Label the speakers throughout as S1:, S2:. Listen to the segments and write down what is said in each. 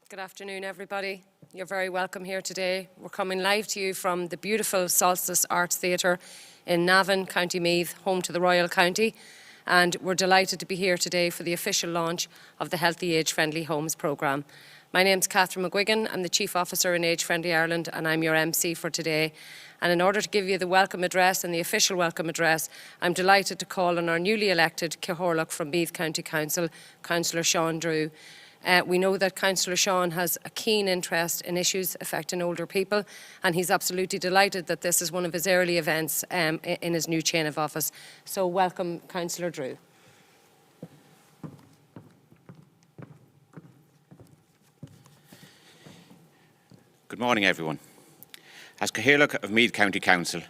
S1: Good afternoon, everybody. You're very welcome here today. We're coming live to you from the beautiful Solstice Arts Theatre in Navan, County Meath, home to the Royal County. And we're delighted to be here today for the official launch of the Healthy Age Friendly Homes programme. My name's Catherine McGuigan. I'm the Chief Officer in Age Friendly Ireland, and I'm your MC for today. And in order to give you the welcome address and the official welcome address, I'm delighted to call on our newly elected Cathaoirleach from Meath County Council, Councillor Sean Drew. We know that Councillor Sean has a keen interest in issues affecting older people, and he's absolutely delighted that this is one of his early events in his new chain of office. So welcome, Councillor Drew.
S2: Good morning, everyone. As Cathaoirleach of Meath County Council,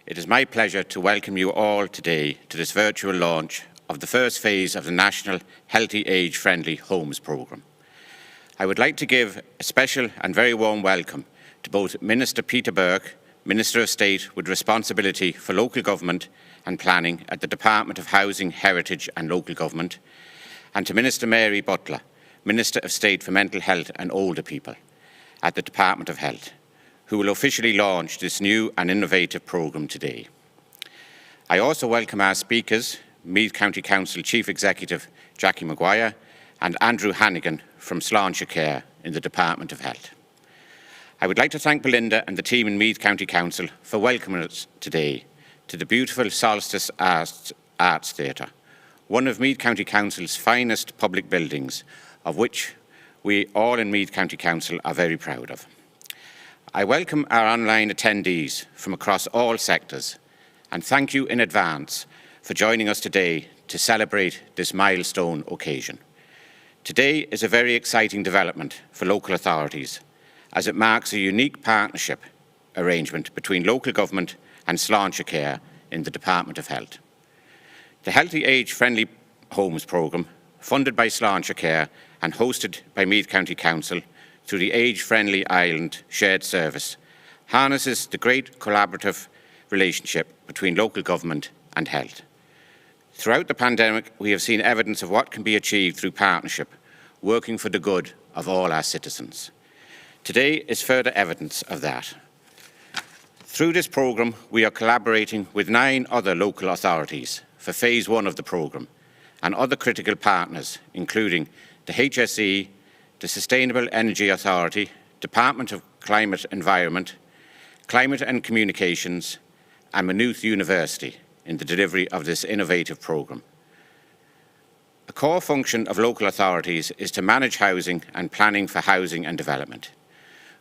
S2: it is my pleasure to welcome you all today to this virtual launch of the first phase of the National Healthy Age Friendly Homes programme. I would like to give a special and very warm welcome to both Minister Peter Burke, Minister of State with responsibility for local government and planning at the Department of Housing, Heritage and Local Government, and to Minister Mary Butler, Minister of State for Mental Health and Older People at the Department of Health, who will officially launch this new and innovative programme today. I also welcome our speakers, Meath County Council Chief Executive Jackie Maguire and Andrew Hannigan from Sláinte Care in the Department of Health. I would like to thank Belinda and the team in Meath County Council for welcoming us today to the beautiful Solstice Arts Theatre, one of Meath County Council's finest public buildings, of which we all in Meath County Council are very proud of. I welcome our online attendees from across all sectors and thank you in advance for joining us today to celebrate this milestone occasion. Today is a very exciting development for local authorities as it marks a unique partnership arrangement between local government and Sláinte Care in the Department of Health. The Healthy Age Friendly Homes programme, funded by Sláinte Care and hosted by Meath County Council through the Age Friendly Ireland Shared Service, harnesses the great collaborative relationship between local government and health. Throughout the pandemic, we have seen evidence of what can be achieved through partnership, working for the good of all our citizens. Today is further evidence of that. Through this programme, we are collaborating with 9 other local authorities for Phase 1 of the programme and other critical partners, including the HSE, the Sustainable Energy Authority, Department of Climate Environment, Climate and Communications, and Maynooth University in the delivery of this innovative programme. A core function of local authorities is to manage housing and planning for housing and development.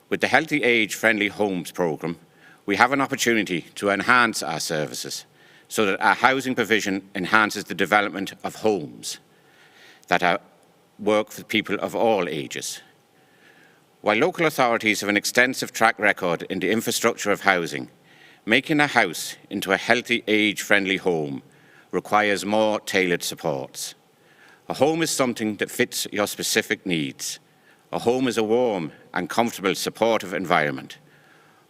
S2: With the Healthy Age Friendly Homes programme, we have an opportunity to enhance our services so that our housing provision enhances the development of homes that work for people of all ages. While local authorities have an extensive track record in the infrastructure of housing, making a house into a healthy age-friendly home requires more tailored supports. A home is something that fits your specific needs. A home is a warm and comfortable, supportive environment.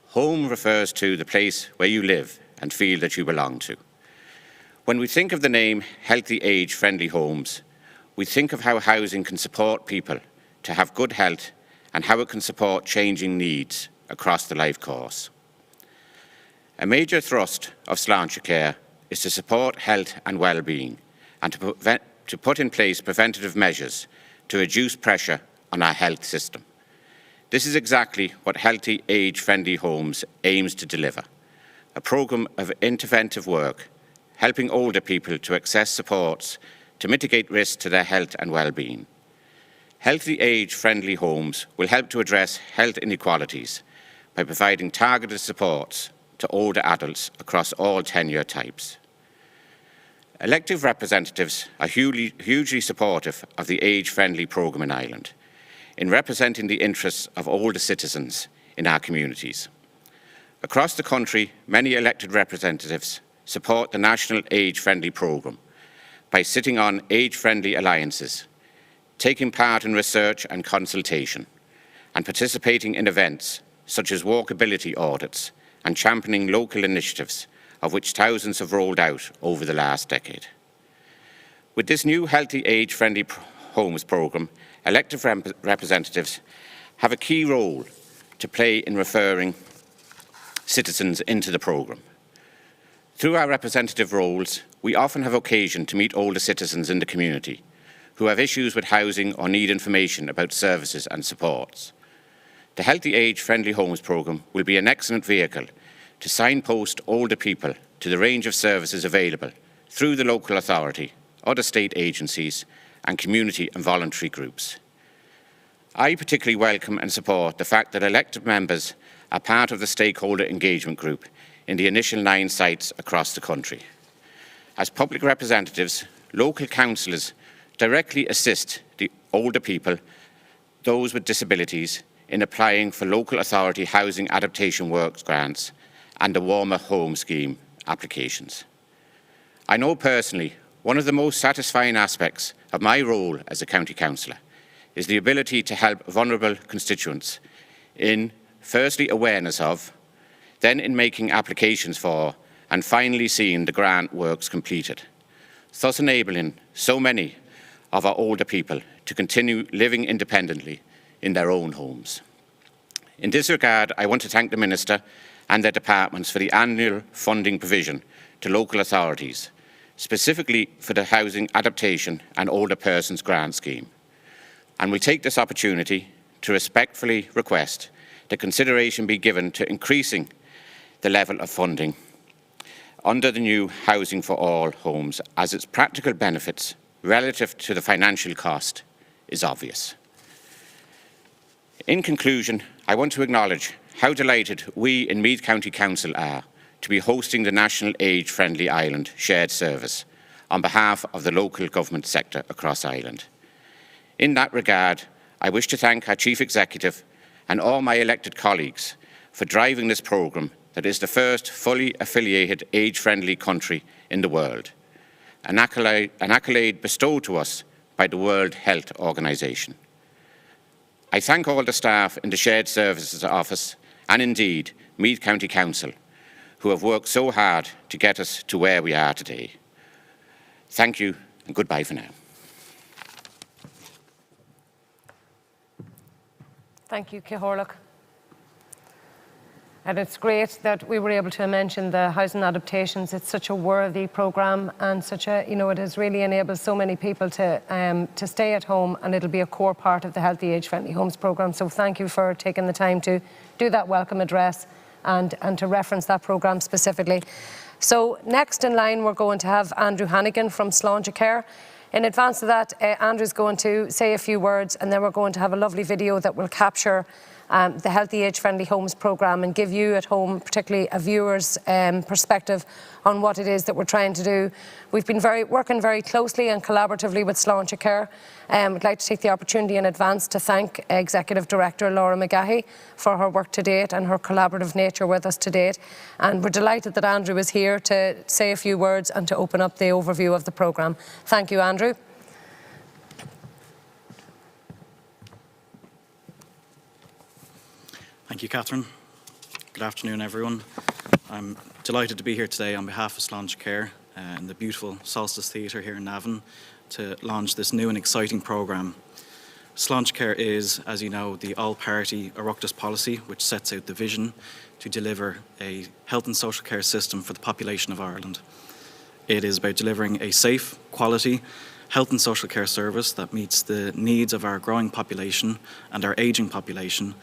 S2: Home refers to the place where you live and feel that you belong to. When we think of the name Healthy Age Friendly Homes, we think of how housing can support people to have good health and how it can support changing needs across the life course. A major thrust of Sláinte Care is to support health and well-being and to put in place preventative measures to reduce pressure on our health system. This is exactly what Healthy Age Friendly Homes aims to deliver, a programme of interventive work helping older people to access supports to mitigate risks to their health and well-being. Healthy Age Friendly Homes will help to address health inequalities by providing targeted supports to older adults across all tenure types. Elected representatives are hugely supportive of the Age Friendly programme in Ireland, in representing the interests of older citizens in our communities. Across the country, many elected representatives support the National Age Friendly programme by sitting on age-friendly alliances, taking part in research and consultation, and participating in events such as walkability audits and championing local initiatives, of which thousands have rolled out over the last decade. With this new Healthy Age Friendly Homes programme, elected representatives have a key role to play in referring citizens into the programme. Through our representative roles, we often have occasion to meet older citizens in the community who have issues with housing or need information about services and supports. The Healthy Age Friendly Homes programme will be an excellent vehicle to signpost older people to the range of services available through the local authority, other state agencies and community and voluntary groups. I particularly welcome and support the fact that elected members are part of the stakeholder engagement group in the initial 9 sites across the country. As public representatives, local councillors directly assist the older people, those with disabilities, in applying for local authority housing adaptation works grants and the Warmer Home Scheme applications. I know personally one of the most satisfying aspects of my role as a county councillor is the ability to help vulnerable constituents in, firstly, awareness of, then in making applications for, and finally seeing the grant works completed, thus enabling so many of our older people to continue living independently in their own homes. In this regard, I want to thank the Minister and their departments for the annual funding provision to local authorities, specifically for the Housing Adaptation and Older Persons Grant Scheme. And we take this opportunity to respectfully request that consideration be given to increasing the level of funding under the new Housing for All homes, as its practical benefits relative to the financial cost is obvious. In conclusion, I want to acknowledge how delighted we in Meath County Council are to be hosting the National Age Friendly Ireland Shared Service on behalf of the local government sector across Ireland. In that regard, I wish to thank our Chief Executive and all my elected colleagues for driving this programme that is the first fully affiliated age-friendly country in the world, an accolade bestowed to us by the World Health Organization. I thank all the staff in the Shared Services Office and indeed Meath County Council who have worked so hard to get us to where we are today. Thank you and goodbye for now.
S1: Thank you, Cahorlock. And it's great that we were able to mention the housing adaptations. It's such a worthy programme and such a, it has really enabled so many people to stay at home, and it'll be a core part of the Healthy Age Friendly Homes programme. So thank you for taking the time to do that welcome address and to reference that programme specifically. So next in line, we're going to have Andrew Hannigan from Sláinte Care. In advance of that, Andrew's going to say a few words, and then we're going to have a lovely video that will capture the Healthy Age Friendly Homes programme and give you at home, particularly a viewer's perspective on what it is that we're trying to do. We've been working very closely and collaboratively with Sláinte Care. I'd like to take the opportunity in advance to thank Executive Director Laura McGahey for her work to date and her collaborative nature with us to date. And we're delighted that Andrew is here to say a few words and to open up the overview of the programme. Thank you, Andrew.
S3: Thank you, Catherine. Good afternoon, everyone. I'm delighted to be here today on behalf of Sláinte Care in the beautiful Solstice Theatre here in Navan to launch this new and exciting programme. Sláinte Care is, as you know, the all-party Oireachtas policy which sets out the vision to deliver a health and social care system for the population of Ireland. It is about delivering a safe, quality health and social care service that meets the needs of our growing population and our ageing population,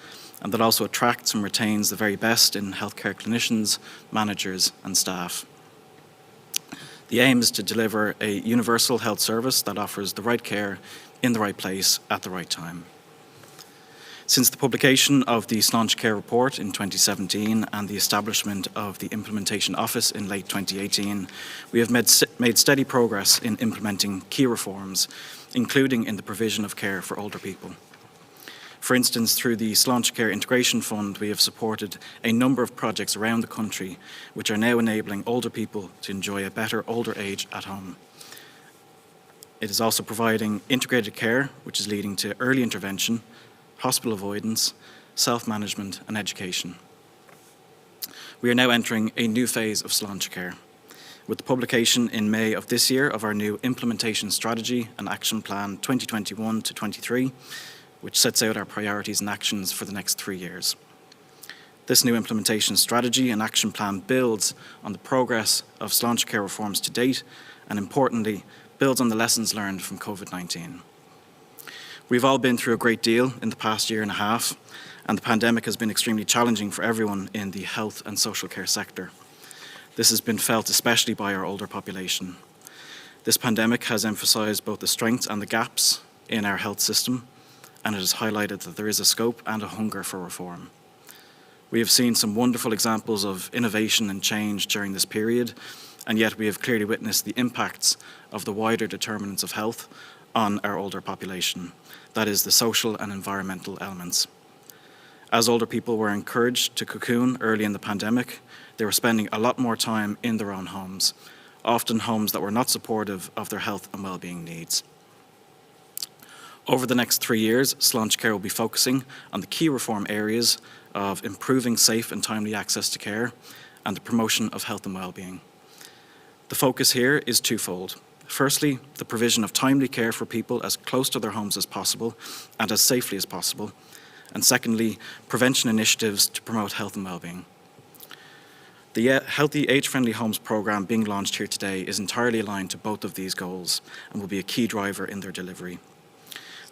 S3: and that also attracts and retains the very best in healthcare clinicians, managers and staff. The aim is to deliver a universal health service that offers the right care in the right place at the right time. Since the publication of the Sláinte Care report in 2017 and the establishment of the Implementation Office in late 2018, we have made steady progress in implementing key reforms, including in the provision of care for older people. For instance, through the Sláinte Care Integration Fund, we have supported a number of projects around the country which are now enabling older people to enjoy a better older age at home. It is also providing integrated care, which is leading to early intervention, hospital avoidance, self-management and education. We are now entering a new phase of Sláinte Care, with the publication in May of this year of our new Implementation Strategy and Action Plan 2021 to 23, which sets out our priorities and actions for the next 3 years. This new implementation strategy and action plan builds on the progress of Sláintecare reforms to date and, importantly, builds on the lessons learned from COVID-19. We've all been through a great deal in the past year and a half, and the pandemic has been extremely challenging for everyone in the health and social care sector. This has been felt especially by our older population. This pandemic has emphasised both the strengths and the gaps in our health system, and it has highlighted that there is a scope and a hunger for reform. We have seen some wonderful examples of innovation and change during this period, and yet we have clearly witnessed the impacts of the wider determinants of health on our older population, that is, the social and environmental elements. As older people were encouraged to cocoon early in the pandemic, they were spending a lot more time in their own homes, often homes that were not supportive of their health and well-being needs. Over the next 3 years, Sláintecare will be focusing on the key reform areas of improving safe and timely access to care and the promotion of health and well-being. The focus here is twofold. Firstly, the provision of timely care for people as close to their homes as possible and as safely as possible. And secondly, prevention initiatives to promote health and well-being. The Healthy Age-Friendly Homes programme being launched here today is entirely aligned to both of these goals and will be a key driver in their delivery.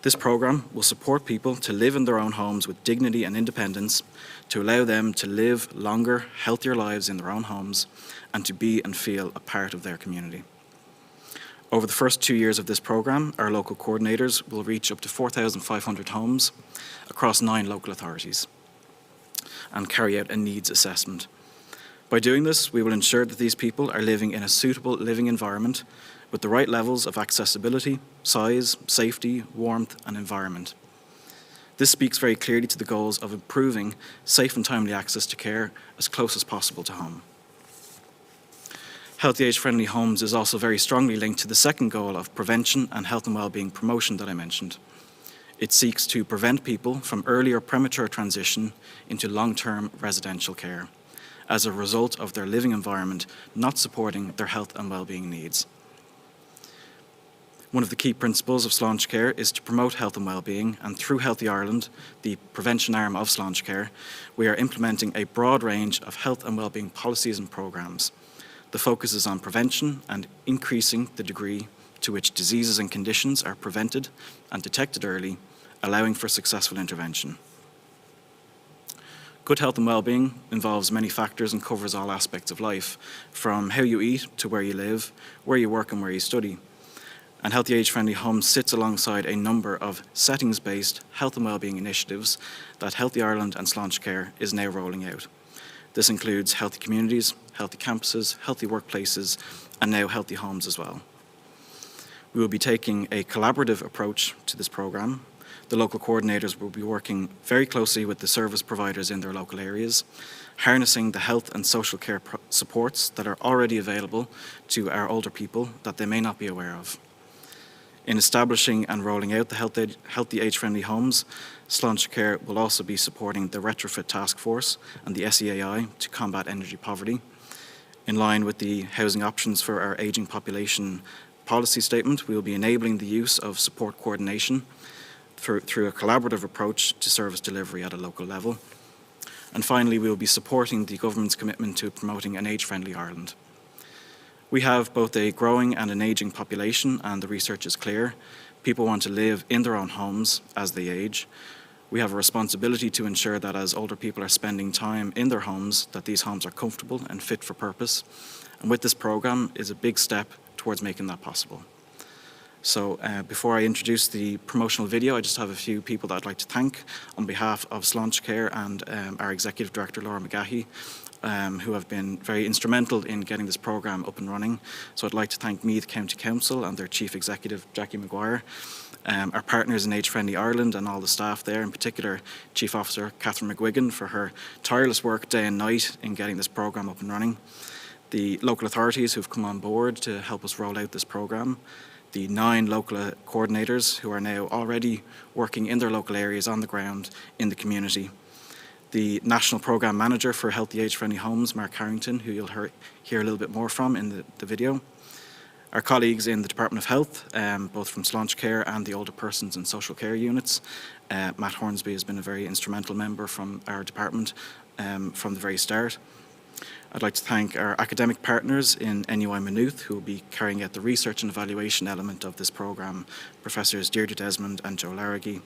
S3: This programme will support people to live in their own homes with dignity and independence, to allow them to live longer, healthier lives in their own homes, and to be and feel a part of their community. Over the first 2 years of this programme, our local coordinators will reach up to 4,500 homes across 9 local authorities and carry out a needs assessment. By doing this, we will ensure that these people are living in a suitable living environment with the right levels of accessibility, size, safety, warmth and environment. This speaks very clearly to the goals of improving safe and timely access to care as close as possible to home. Healthy Age-Friendly Homes is also very strongly linked to the second goal of prevention and health and well-being promotion that I mentioned. It seeks to prevent people from early or premature transition into long-term residential care as a result of their living environment not supporting their health and well-being needs. One of the key principles of Sláintecare is to promote health and well-being, and through Healthy Ireland, the prevention arm of Sláintecare, we are implementing a broad range of health and well-being policies and programmes. The focus is on prevention and increasing the degree to which diseases and conditions are prevented and detected early, allowing for successful intervention. Good health and well-being involves many factors and covers all aspects of life, from how you eat to where you live, where you work and where you study. And Healthy Age-Friendly Homes sits alongside a number of settings-based health and wellbeing initiatives that Healthy Ireland and Sláintecare is now rolling out. This includes healthy communities, healthy campuses, healthy workplaces, and now healthy homes as well. We will be taking a collaborative approach to this programme. The local coordinators will be working very closely with the service providers in their local areas, harnessing the health and social care supports that are already available to our older people that they may not be aware of. In establishing and rolling out the Healthy Age-Friendly Homes, Sláintecare will also be supporting the Retrofit Task Force and the SEAI to combat energy poverty. In line with the Housing Options for Our Ageing Population policy statement, we will be enabling the use of support coordination through a collaborative approach to service delivery at a local level. And finally, we will be supporting the government's commitment to promoting an age-friendly Ireland. We have both a growing and an ageing population, and the research is clear. People want to live in their own homes as they age. We have a responsibility to ensure that as older people are spending time in their homes, that these homes are comfortable and fit for purpose. And with this programme is a big step towards making that possible. So before I introduce the promotional video, I just have a few people that I'd like to thank on behalf of Sláintecare and our Executive Director, Laura McGahey, who have been very instrumental in getting this programme up and running. So I'd like to thank Meath County Council and their Chief Executive, Jackie Maguire, our partners in Age Friendly Ireland and all the staff there, in particular Chief Officer Catherine McGuigan for her tireless work day and night in getting this programme up and running, the local authorities who've come on board to help us roll out this programme, the 9 local coordinators who are now already working in their local areas on the ground in the community, the National Programme Manager for Healthy Age-Friendly Homes, Mark Harrington, who you'll hear a little bit more from in the video, Our colleagues in the Department of Health, both from Sláinte Care and the Older Persons and Social Care units. Matt Hornsby has been a very instrumental member from our department from the very start. I'd like to thank our academic partners in NUI Maynooth, who will be carrying out the research and evaluation element of this programme, Professors Deirdre Desmond and Joe Larraghy.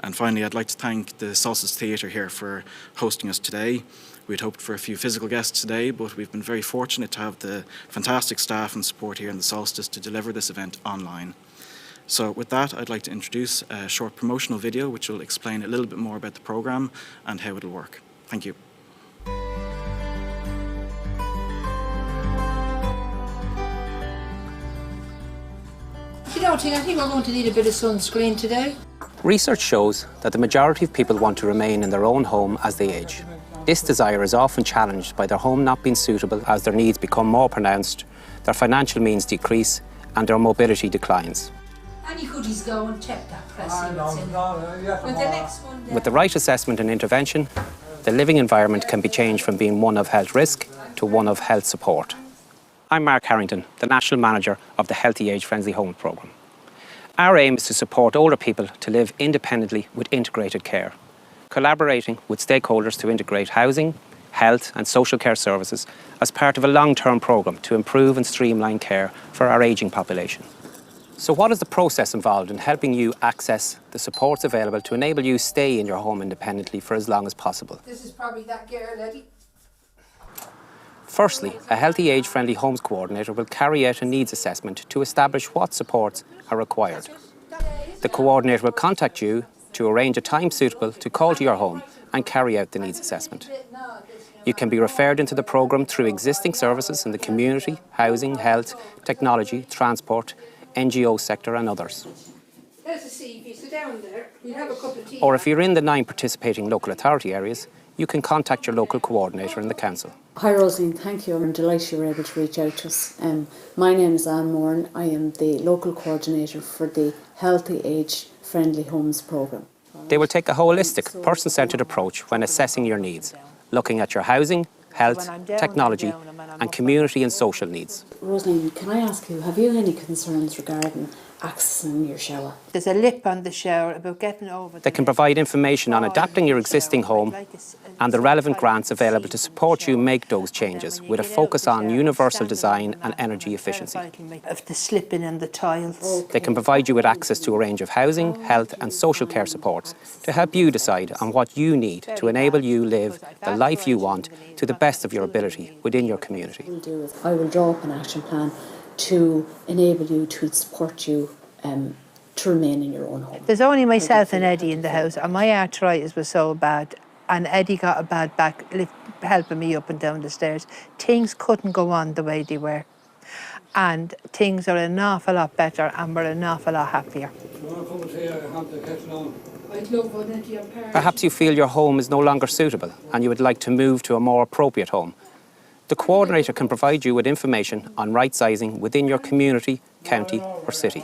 S3: And finally, I'd like to thank the Solstice Theatre here for hosting us today. We'd hoped for a few physical guests today, but we've been very fortunate to have the fantastic staff and support here in the Solstice to deliver this event online. So with that, I'd like to introduce a short promotional video which will explain a little bit more about the programme and how it'll work. Thank you.
S4: I think we're going to need a bit of sunscreen today.
S5: Research shows that the majority of people want to remain in their own home as they age. This desire is often challenged by their home not being suitable as their needs become more pronounced, their financial means decrease, and their mobility declines.
S4: Any hoodies go and check that pressing.
S5: With the right assessment and intervention, the living environment can be changed from being one of health risk to one of health support. I'm Mark Harrington, the National Manager of the Healthy Age Friendly Homes Programme. Our aim is to support older people to live independently with integrated care, collaborating with stakeholders to integrate housing, health and social care services as part of a long-term programme to improve and streamline care for our ageing population. So what is the process involved in helping you access the supports available to enable you stay in your home independently for as long as possible?
S4: This is probably that girl, Eddie.
S5: Firstly, a Healthy Age Friendly Homes Coordinator will carry out a needs assessment to establish what supports are required. The coordinator will contact you to arrange a time suitable to call to your home and carry out the needs assessment. You can be referred into the programme through existing services in the community, housing, health, technology, transport, NGO sector and others.
S4: There's a CV, sit down there, we'll have a cup of tea.
S5: Or if you're in the 9 participating local authority areas, you can contact your local coordinator in the council.
S6: Hi Rosaleen, thank you. I'm delighted you were able to reach out to us. My name is Anne Moran. I am the local coordinator for the Healthy Age Friendly Homes programme.
S5: They will take a holistic, person-centred approach when assessing your needs, looking at your housing, health, technology and community and social needs.
S6: Rosaleen, can I ask you, have you any concerns regarding accessing your shower?
S7: There's a lip on the shower about getting over.
S5: They can provide information on adapting your existing home and the relevant grants available to support you make those changes with a focus on universal design and energy efficiency.
S7: Of the slipping and the tiles.
S5: They can provide you with access to a range of housing, health and social care supports to help you decide on what you need to enable you live the life you want to the best of your ability within your community.
S6: I will draw up an action plan to enable you, to support you to remain in your own home.
S7: There's only myself and Eddie in the house, and my arthritis was so bad, and Eddie got a bad back, helping me up and down the stairs. Things couldn't go on the way they were, and things are an awful lot better, and we're an awful lot happier.
S5: Perhaps you feel your home is no longer suitable and you would like to move to a more appropriate home. The coordinator can provide you with information on right sizing within your community, county or city.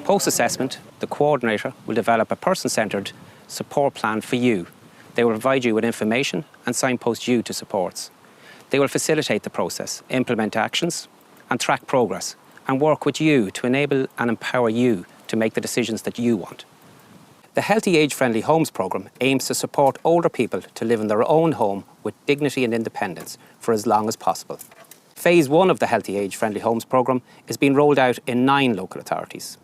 S5: Post-assessment, the coordinator will develop a person-centred support plan for you. They will provide you with information and signpost you to supports. They will facilitate the process, implement actions and track progress and work with you to enable and empower you to make the decisions that you want. The Healthy Age Friendly Homes programme aims to support older people to live in their own home with dignity and independence for as long as possible. Phase 1 of the Healthy Age Friendly Homes programme is being rolled out in 9 local authorities: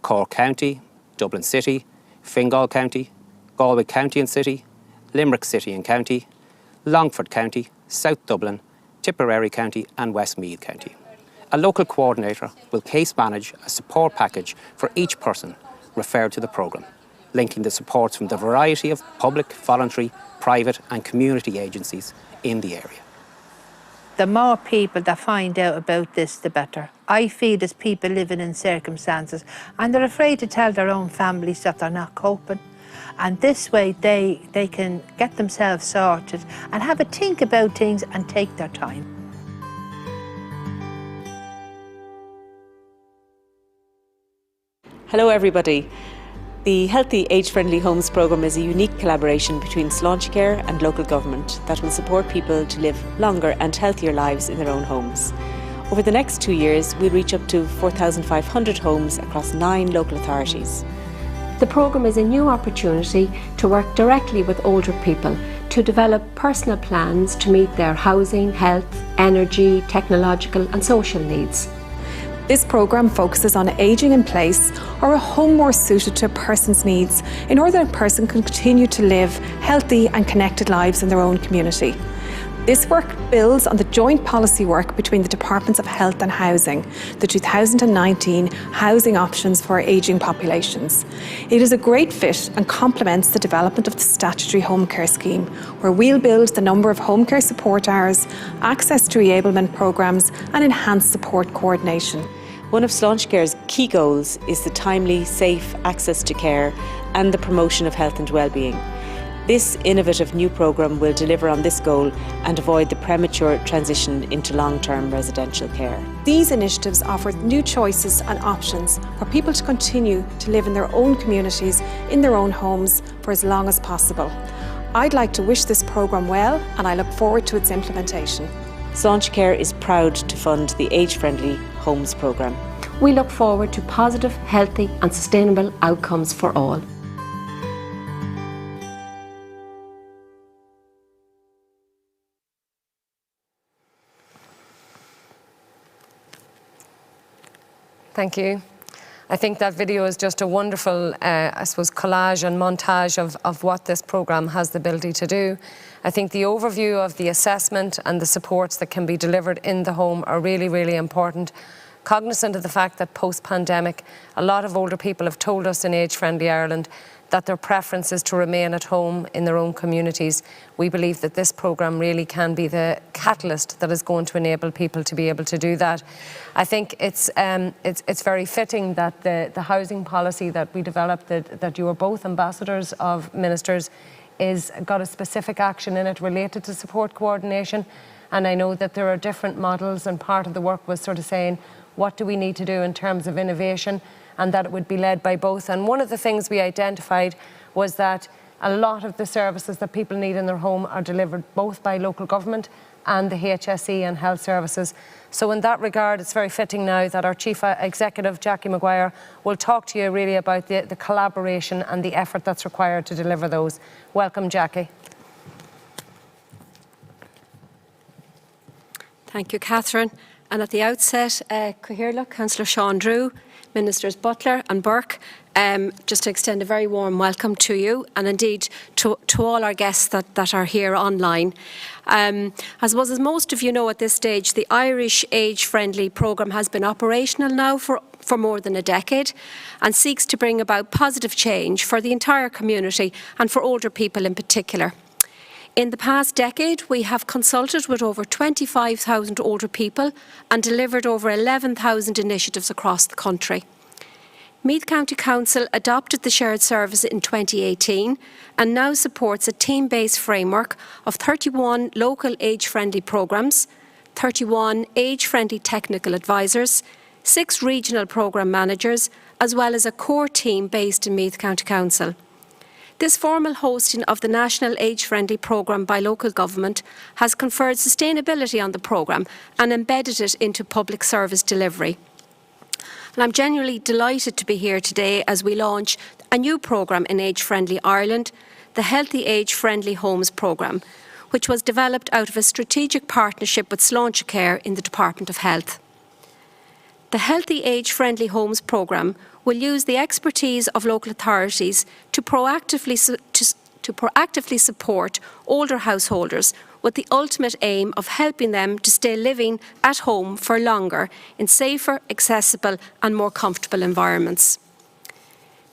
S5: Cork County, Dublin City, Fingal County, Galway County and City, Limerick City and County, Longford County, South Dublin, Tipperary County and Westmeath County. A local coordinator will case manage a support package for each person referred to the programme, linking the supports from the variety of public, voluntary, private and community agencies in the area.
S7: The more people that find out about this, the better. I feel there's people living in circumstances and they're afraid to tell their own families that they're not coping. And this way they can get themselves sorted and have a think about things and take their time.
S8: Hello everybody. The Healthy Age Friendly Homes programme is a unique collaboration between Sláinte Care and local government that will support people to live longer and healthier lives in their own homes. Over the next 2 years, we'll reach up to 4,500 homes across 9 local authorities.
S9: The programme is a new opportunity to work directly with older people to develop personal plans to meet their housing, health, energy, technological and social needs.
S10: This programme focuses on ageing in place or a home more suited to a person's needs in order that a person can continue to live healthy and connected lives in their own community. This work builds on the joint policy work between the Departments of Health and Housing, the 2019 Housing Options for Ageing Populations. It is a great fit and complements the development of the statutory home care scheme, where we'll build the number of home care support hours, access to reablement programmes and enhanced support coordination.
S8: One of Sláintecéire's key goals is the timely, safe access to care and the promotion of health and well-being. This innovative new programme will deliver on this goal and avoid the premature transition into long-term residential care.
S10: These initiatives offer new choices and options for people to continue to live in their own communities, in their own homes for as long as possible. I'd like to wish this programme well and I look forward to its implementation.
S8: Sláintecéire is proud to fund the Age Friendly Homes programme.
S9: We look forward to positive, healthy and sustainable outcomes for all.
S1: Thank you. I think that video is just a wonderful, I suppose, collage and montage of what this programme has the ability to do. I think the overview of the assessment and the supports that can be delivered in the home are really, really important. Cognizant of the fact that post-pandemic, a lot of older people have told us in Age Friendly Ireland that their preference is to remain at home in their own communities. We believe that this programme really can be the catalyst that is going to enable people to be able to do that. I think it's very fitting that the housing policy that we developed, that you are both ambassadors of, ministers, is got a specific action in it related to support coordination. And I know that there are different models, and part of the work was sort of saying, what do we need to do in terms of innovation, and that it would be led by both. And one of the things we identified was that a lot of the services that people need in their home are delivered both by local government and the HSE and health services. So in that regard, it's very fitting now that our Chief Executive, Jackie Maguire, will talk to you really about the collaboration and the effort that's required to deliver those. Welcome, Jackie.
S11: Thank you, Catherine. And at the outset, Cathaoirleach, Councillor Sean Drew, Ministers Butler and Burke, just to extend a very warm welcome to you, and indeed to all our guests that are here online. I suppose, as most of you know at this stage, the Irish Age Friendly programme has been operational now for more than a decade and seeks to bring about positive change for the entire community and for older people in particular. In the past decade, we have consulted with over 25,000 older people and delivered over 11,000 initiatives across the country. Meath County Council adopted the shared service in 2018 and now supports a team-based framework of 31 local age-friendly programmes, 31 age-friendly technical advisors, 6 regional programme managers, as well as a core team based in Meath County Council. This formal hosting of the National Age Friendly programme by local government has conferred sustainability on the programme and embedded it into public service delivery. And I'm genuinely delighted to be here today as we launch a new programme in Age Friendly Ireland, the Healthy Age Friendly Homes programme, which was developed out of a strategic partnership with Sláintecéire in the Department of Health. The Healthy Age Friendly Homes programme will use the expertise of local authorities to proactively support older householders, with the ultimate aim of helping them to stay living at home for longer in safer, accessible and more comfortable environments.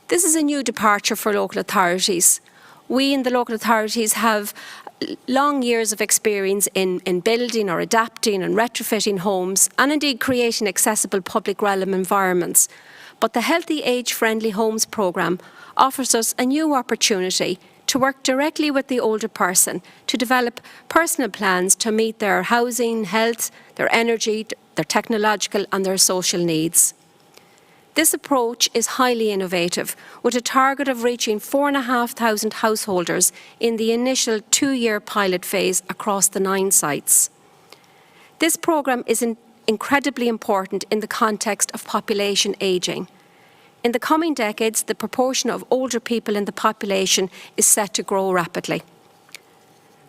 S11: This is a new departure for local authorities. We in the local authorities have long years of experience in building or adapting and retrofitting homes, and indeed creating accessible public realm environments. But the Healthy Age Friendly Homes programme offers us a new opportunity to work directly with the older person to develop personal plans to meet their housing, health, their energy, their technological and their social needs. This approach is highly innovative, with a target of reaching 4,500 householders in the initial 2-year pilot phase across the 9 sites. This programme is
S9: incredibly important in the context of population ageing. In the coming decades, the proportion of older people in the population is set to grow rapidly.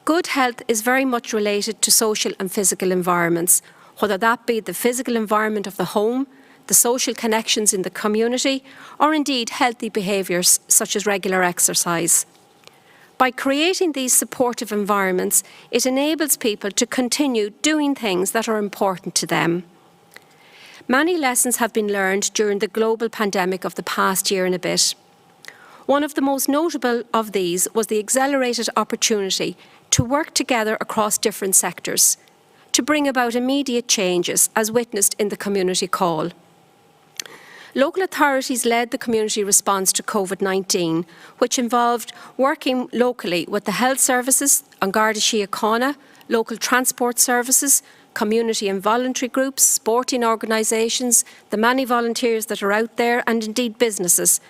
S9: Good health is very much related to social and physical environments, whether that be the physical environment of the home, the social connections in the community, or indeed healthy behaviours such as regular exercise. By creating these supportive environments, it enables people to continue doing things that are important to them. Many lessons have been learned during the global pandemic of the past year and a bit. One of the most notable of these was the accelerated opportunity to work together across different sectors, to bring about immediate changes as witnessed in the community call. Local authorities led the community response to COVID-19, which involved working locally with the health services, An Garda Síochána, local transport services, community and voluntary groups, sporting organisations, the many volunteers that are out there, and indeed businesses,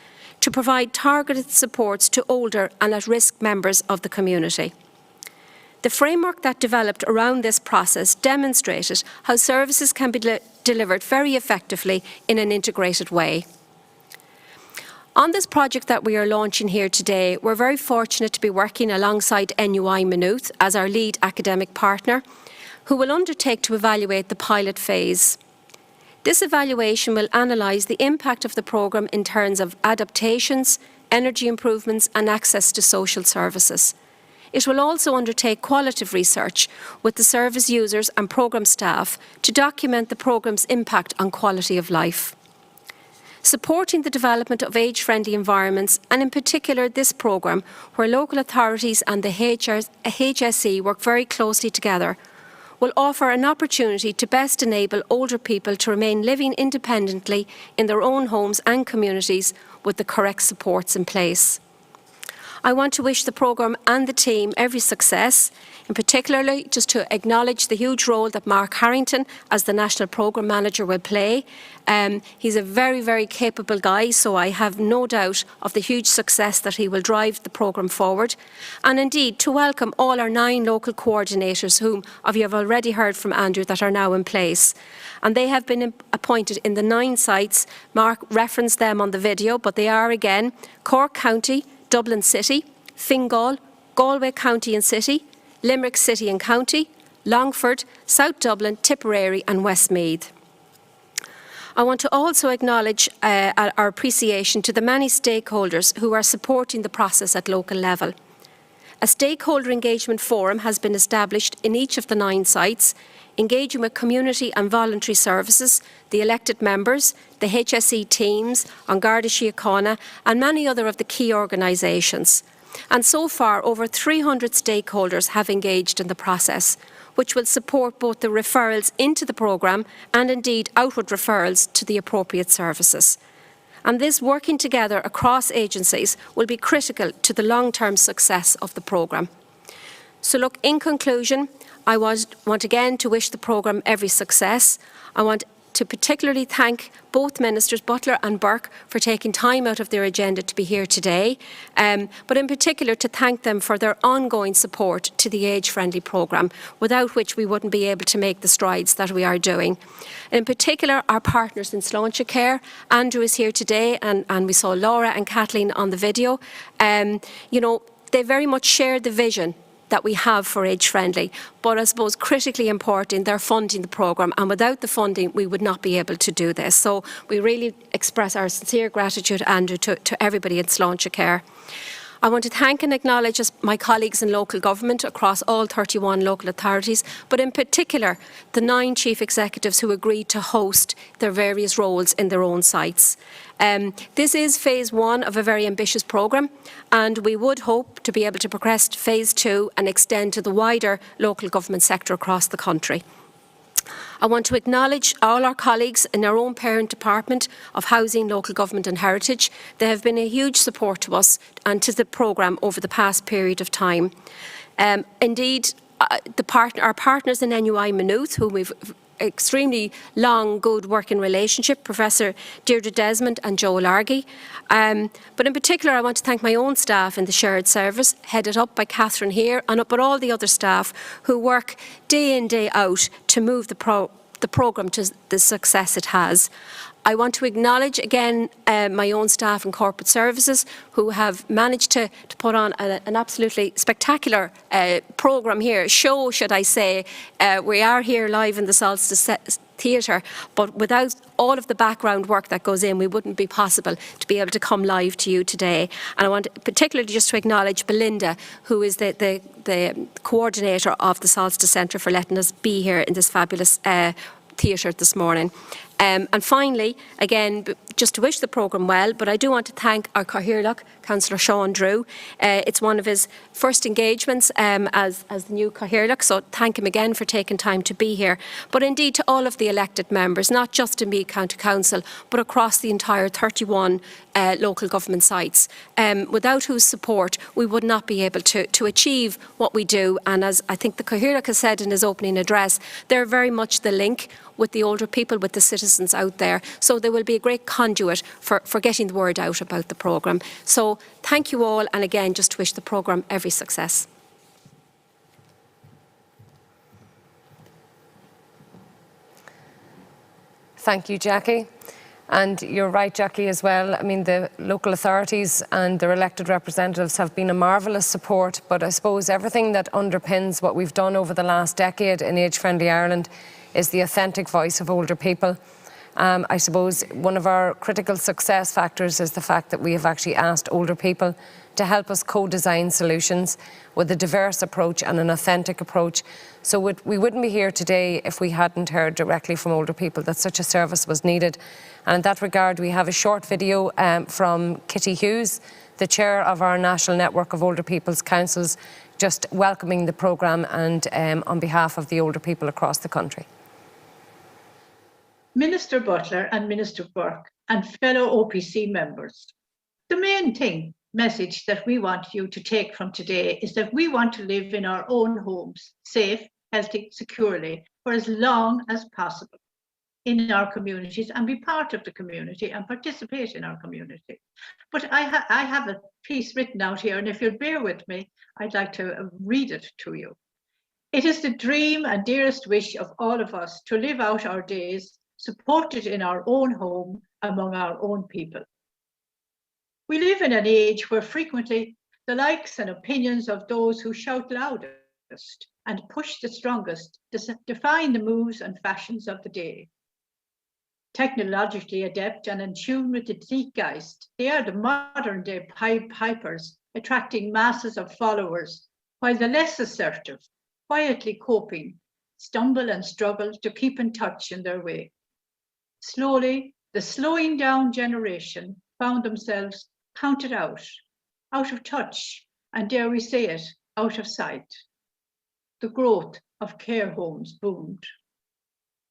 S9: to provide targeted supports to older and at-risk members of the community. The framework that developed around this process demonstrated how services can be delivered very effectively in an integrated way. On this project that we are launching here today, we're very fortunate to be working alongside NUI Maynooth as our lead academic partner, who will undertake to evaluate the pilot phase. This evaluation will analyse the impact of the programme in terms of adaptations, energy improvements and access to social services. It will also undertake qualitative research with the service users and programme staff to document the programme's impact on quality of life. Supporting the development of age-friendly environments, and in particular this programme, where local authorities and the HSE work very closely together, will offer an opportunity to best enable older people to remain living independently in their own homes and communities with the correct supports in place. I want to wish the programme and the team every success, in particularly just to acknowledge the huge role that Mark Harrington as the National Programme Manager will play. He's a very, very capable guy, so I have no doubt of the huge success that he will drive the programme forward. And indeed to welcome all our 9 local coordinators, whom you have already heard from Andrew, that are now in place. And they have been appointed in the 9 sites. Mark referenced them on the video, but they are again Cork County, Dublin City, Fingal, Galway County and City, Limerick City and County, Longford, South Dublin, Tipperary and Westmeath. I want to also acknowledge our appreciation to the many stakeholders who are supporting the process at local level. A stakeholder engagement forum has been established in each of the 9 sites, engaging with community and voluntary services, the elected members, the HSE teams, An Garda Síochána and many other of the key organisations. And so far, over 300 stakeholders have engaged in the process, which will support both the referrals into the programme and indeed outward referrals to the appropriate services. And this working together across agencies will be critical to the long-term success of the programme. So look, in conclusion, I want again to wish the programme every success. I want to particularly thank both Ministers Butler and Burke for taking time out of their agenda to be here today, but in particular to thank them for their ongoing support to the age-friendly programme, without which we wouldn't be able to make the strides that we are doing. In particular, our partners in Sláinte Care. Andrew is here today, and we saw Laura and Kathleen on the video. You know, they very much share the vision that we have for Age Friendly, but I suppose critically important, they're funding the programme, and without the funding we would not be able to do this. So we really express our sincere gratitude, Andrew, to everybody at Sláinte Care. I want to thank and acknowledge my colleagues in local government across all 31 local authorities, but in particular the 9 chief executives who agreed to host their various roles in their own sites. This is phase 1 of a very ambitious programme, and we would hope to be able to progress to phase 2 and extend to the wider local government sector across the country. I want to acknowledge all our colleagues in our own parent department of Housing, Local Government and Heritage. They have been a huge support to us and to the programme over the past period of time. Indeed, our partners in NUI Maynooth, whom we've extremely long, good working relationship, Professor Deirdre Desmond and Joe Largy. But in particular, I want to thank my own staff in the shared service, headed up by Catherine here, and but all the other staff who work day in, day out to move the the programme to the success it has. I want to acknowledge again my own staff in corporate services who have managed to put on an absolutely spectacular programme here, show should I say. We are here live in the Solstice Theatre, but without all of the background work that goes in, we wouldn't be possible to be able to come live to you today. And I want particularly just to acknowledge Belinda, who is the coordinator of the Solstice Centre, for letting us be here in this fabulous theatre this morning. And finally, again, just to wish the programme well, but I do want to thank our Cathaoirleach, Councillor Sean Drew. It's one of his first engagements as the new Cathaoirleach, so thank him again for taking time to be here. But indeed to all of the elected members, not just in Meath County Council, but across the entire 31 local government sites, without whose support we would not be able to achieve what we do. And as I think the Cathaoirleach has said in his opening address, they're very much the link with the older people, with the citizens out there. So there will be a great conduit for getting the word out about the programme. So thank you all, and again, just to wish the programme every success.
S1: Thank you, Jackie. And you're right, Jackie, as well. I mean, the local authorities and their elected representatives have been a marvellous support, but I suppose everything that underpins what we've done over the last decade in Age Friendly Ireland is the authentic voice of older people. I suppose one of our critical success factors is the fact that we have actually asked older people to help us co-design solutions with a diverse approach and an authentic approach. So we wouldn't be here today if we hadn't heard directly from older people that such a service was needed. And in that regard, we have a short video from Kitty Hughes, the chair of our National Network of Older People's Councils, just welcoming the programme and on behalf of the older people across the country.
S4: Minister Butler and Minister Burke and fellow OPC members, the main message that we want you to take from today is that we want to live in our own homes, safe, healthy, securely, for as long as possible in our communities, and be part of the community and participate in our community. But I have a piece written out here, and if you'll bear with me, I'd like to read it to you. It is the dream and dearest wish of all of us to live out our days supported in our own home among our own people. We live in an age where frequently the likes and opinions of those who shout loudest and push the strongest define the moves and fashions of the day. Technologically adept and in tune with the zeitgeist, they are the modern day pipers, attracting masses of followers, while the less assertive, quietly coping, stumble and struggle to keep in touch in their way. Slowly, the slowing down generation found themselves counted out of touch, and dare we say it, out of sight. The growth of care homes boomed.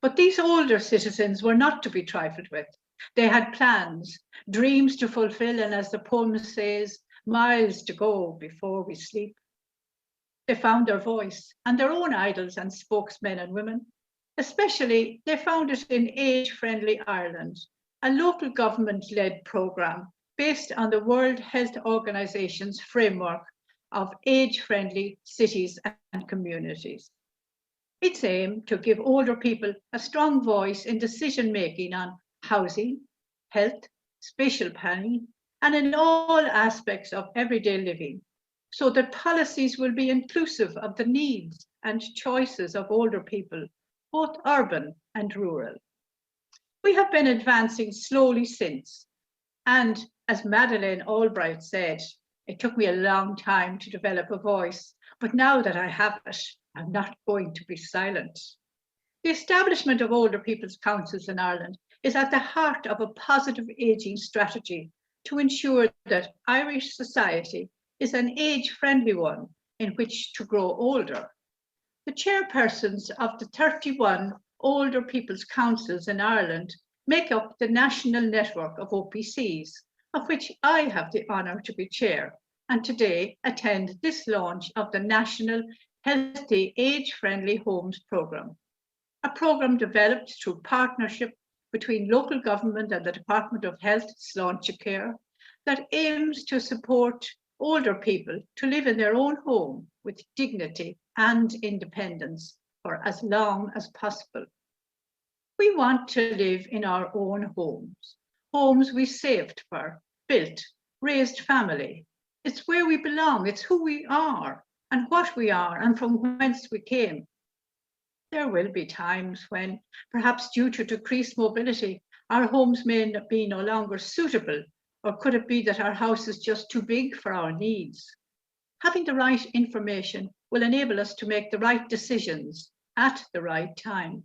S4: But these older citizens were not to be trifled with. They had plans, dreams to fulfill, and as the poem says, miles to go before we sleep. They found their voice and their own idols and spokesmen and women. Especially, they found it in Age Friendly Ireland, a local government-led programme based on the World Health Organization's framework of age-friendly cities and communities. Its aim to give older people a strong voice in decision-making on housing, health, spatial planning, and in all aspects of everyday living, so that policies will be inclusive of the needs and choices of older people, both urban and rural. We have been advancing slowly since, and as Madeleine Albright said, it took me a long time to develop a voice, but now that I have it, I'm not going to be silent. The establishment of older people's councils in Ireland is at the heart of a positive ageing strategy to ensure that Irish society is an age-friendly one in which to grow older. The chairpersons of the 31 older people's councils in Ireland make up the national network of OPCs, of which I have the honour to be chair, and today attend this launch of the National Healthy Age-Friendly Homes Programme, a programme developed through partnership between local government and the Department of Health, Sláinte Care, that aims to support older people to live in their own home with dignity and independence for as long as possible. We want to live in our own homes, homes we saved for, built, raised family. It's where we belong, it's who we are and what we are and from whence we came. There will be times when, perhaps due to decreased mobility, our homes may be no longer suitable, or could it be that our house is just too big for our needs? Having the right information will enable us to make the right decisions at the right time.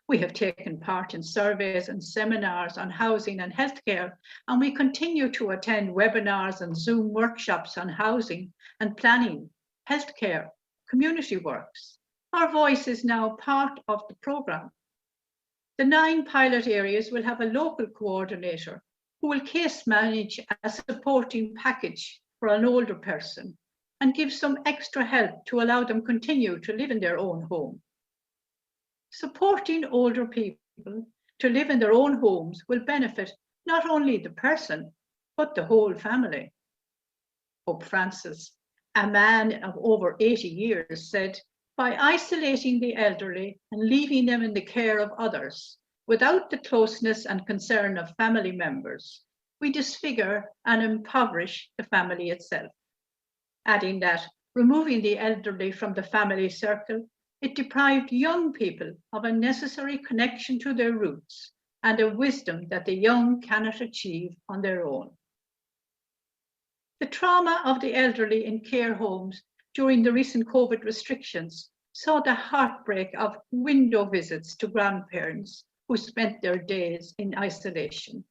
S4: We have taken part in surveys and seminars on housing and healthcare, and we continue to attend webinars and Zoom workshops on housing and planning, healthcare, community works. Our voice is now part of the programme. The 9 pilot areas will have a local coordinator who will case manage a supporting package for an older person and give some extra help to allow them continue to live in their own home. Supporting older people to live in their own homes will benefit not only the person, but the whole family. Pope Francis, a man of over 80 years, said, "By isolating the elderly and leaving them in the care of others, without the closeness and concern of family members, we disfigure and impoverish the family itself." Adding that, removing the elderly from the family circle, it deprived young people of a necessary connection to their roots and a wisdom that the young cannot achieve on their own. The trauma of the elderly in care homes during the recent COVID restrictions saw the heartbreak of window visits to grandparents who spent their days in isolation.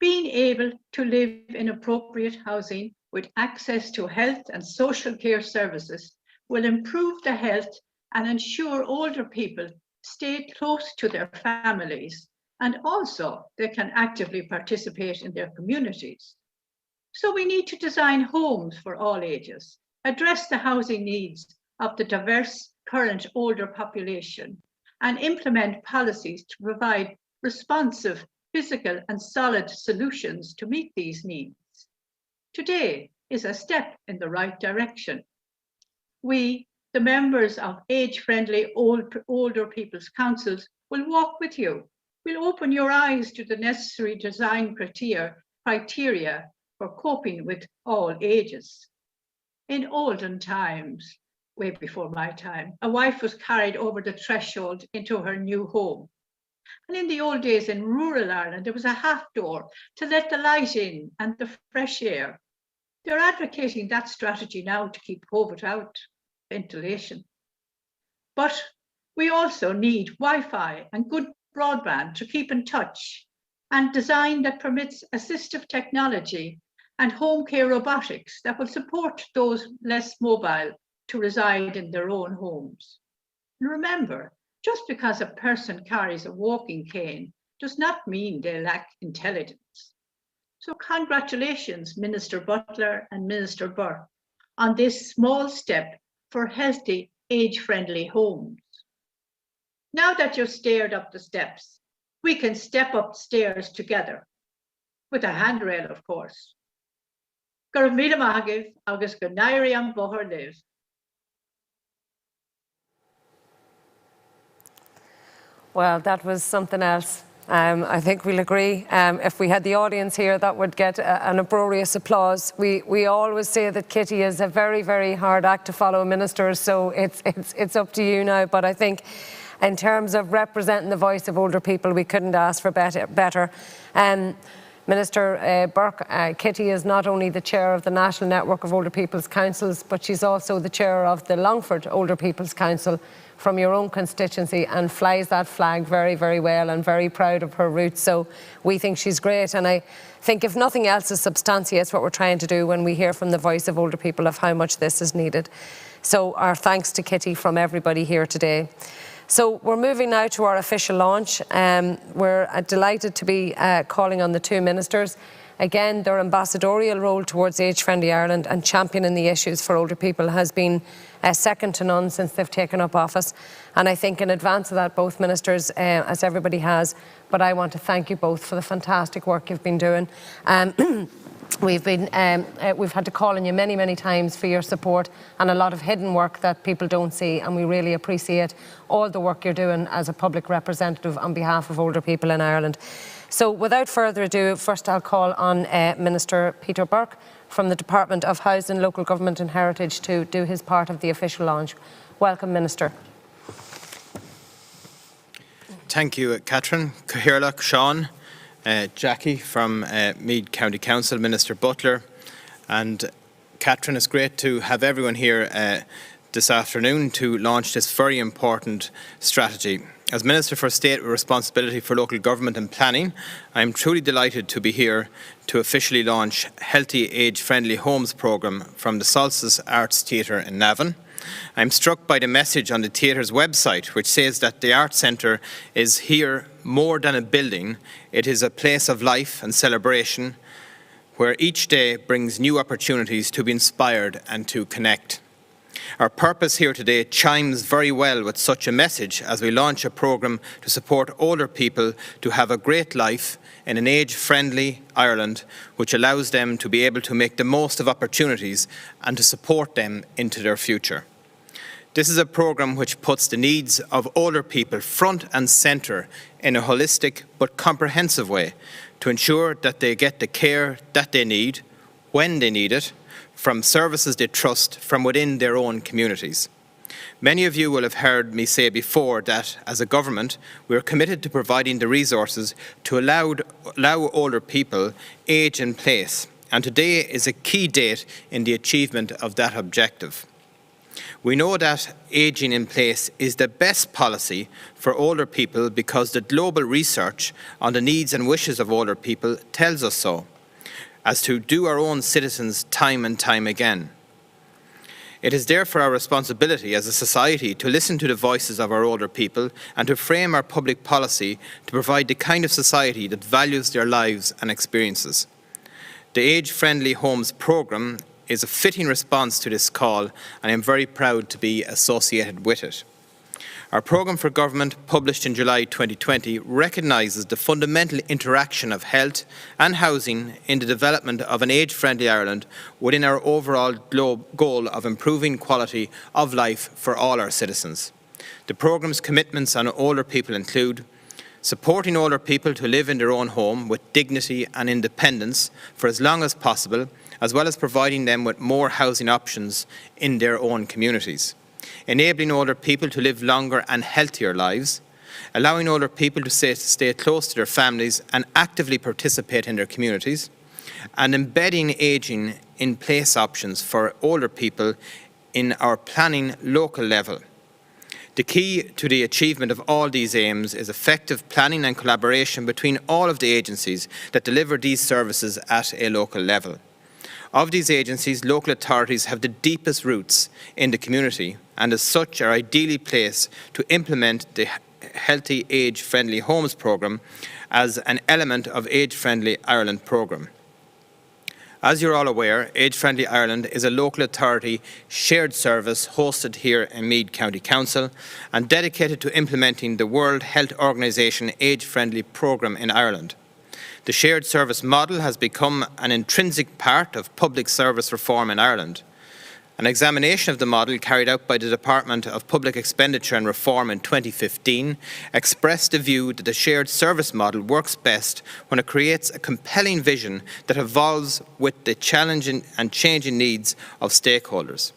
S4: Being able to live in appropriate housing with access to health and social care services will improve the health and ensure older people stay close to their families, and also they can actively participate in their communities. So we need to design homes for all ages, address the housing needs of the diverse current older population, and implement policies to provide responsive, physical and solid solutions to meet these needs. Today is a step in the right direction. We, the members of age-friendly older people's councils, will walk with you. We'll open your eyes to the necessary design criteria for coping with all ages. In olden times, way before my time, a wife was carried over the threshold into her new home. And in the old days in rural Ireland, there was a half door to let the light in and the fresh air. They're advocating that strategy now to keep COVID out, ventilation. But we also need Wi-Fi and good broadband to keep in touch, and design that permits assistive technology and home care robotics that will support those less mobile to reside in their own homes. And remember, just because a person carries a walking cane does not mean they lack intelligence. So congratulations, Minister Butler and Minister Burke, on this small step for healthy, age-friendly homes. Now that you've stared up the steps, we can step up stairs together, with a handrail, of course. Gur míle maith agus go nairi an bóthar liv.
S1: Well, that was something else. I think we'll agree. If we had the audience here, that would get an uproarious applause. We always say that Kitty is a very, very hard act to follow, Minister, so it's up to you now. But I think in terms of representing the voice of older people, we couldn't ask for better. Minister Burke, Kitty is not only the chair of the National Network of Older People's Councils, but she's also the chair of the Longford Older People's Council from your own constituency, and flies that flag very, very well, and very proud of her roots. So we think she's great, and I think if nothing else, it substantiates what we're trying to do when we hear from the voice of older people of how much this is needed. So our thanks to Kitty from everybody here today. So we're moving now to our official launch. We're delighted to be calling on the two ministers. Again, their ambassadorial role towards Age Friendly Ireland and championing the issues for older people has been second to none since they've taken up office. And I think in advance of that, both ministers, as everybody has, but I want to thank you both for the fantastic work you've been doing. We've had to call on you many, many times for your support, and a lot of hidden work that people don't see, and we really appreciate all the work you're doing as a public representative on behalf of older people in Ireland. So without further ado, first I'll call on Minister Peter Burke from the Department of Housing, Local Government and Heritage to do his part of the official launch. Welcome, Minister.
S12: Thank you, Catherine. Cathaoirleach, Sean, Jackie from Meath County Council, Minister Butler, and Catherine, it's great to have everyone here this afternoon to launch this very important strategy. As Minister for State with responsibility for local government and planning, I am truly delighted to be here to officially launch Healthy Age Friendly Homes programme from the Solstice Arts Theatre in Navan. I am struck by the message on the theatre's website, which says that the Arts Centre is here more than a building. It is a place of life and celebration where each day brings new opportunities to be inspired and to connect. Our purpose here today chimes very well with such a message as we launch a programme to support older people to have a great life in an age-friendly Ireland, which allows them to be able to make the most of opportunities and to support them into their future. This is a programme which puts the needs of older people front and centre in a holistic but comprehensive way to ensure that they get the care that they need, when they need it, from services they trust from within their own communities. Many of you will have heard me say before that, as a government, we are committed to providing the resources to allow older people age in place, and today is a key date in the achievement of that objective. We know that ageing in place is the best policy for older people because the global research on the needs and wishes of older people tells us so, as to do our own citizens time and time again. It is therefore our responsibility as a society to listen to the voices of our older people and to frame our public policy to provide the kind of society that values their lives and experiences. The Age Friendly Homes programme is a fitting response to this call, and I am very proud to be associated with it. Our programme for government, published in July 2020, recognises the fundamental interaction of health and housing in the development of an age-friendly Ireland within our overall goal of improving quality of life for all our citizens. The programme's commitments on older people include supporting older people to live in their own home with dignity and independence for as long as possible, as well as providing them with more housing options in their own communities. Enabling older people to live longer and healthier lives, allowing older people to stay close to their families and actively participate in their communities, and embedding ageing in place options for older people in our planning local level. The key to the achievement of all these aims is effective planning and collaboration between all of the agencies that deliver these services at a local level. Of these agencies, local authorities have the deepest roots in the community and as such are ideally placed to implement the Healthy Age Friendly Homes programme as an element of Age Friendly Ireland programme. As you're all aware, Age Friendly Ireland is a local authority shared service hosted here in Meath County Council and dedicated to implementing the World Health Organisation Age Friendly programme in Ireland. The shared service model has become an intrinsic part of public service reform in Ireland. An examination of the model carried out by the Department of Public Expenditure and Reform in 2015 expressed the view that the shared service model works best when it creates a compelling vision that evolves with the challenging and changing needs of stakeholders.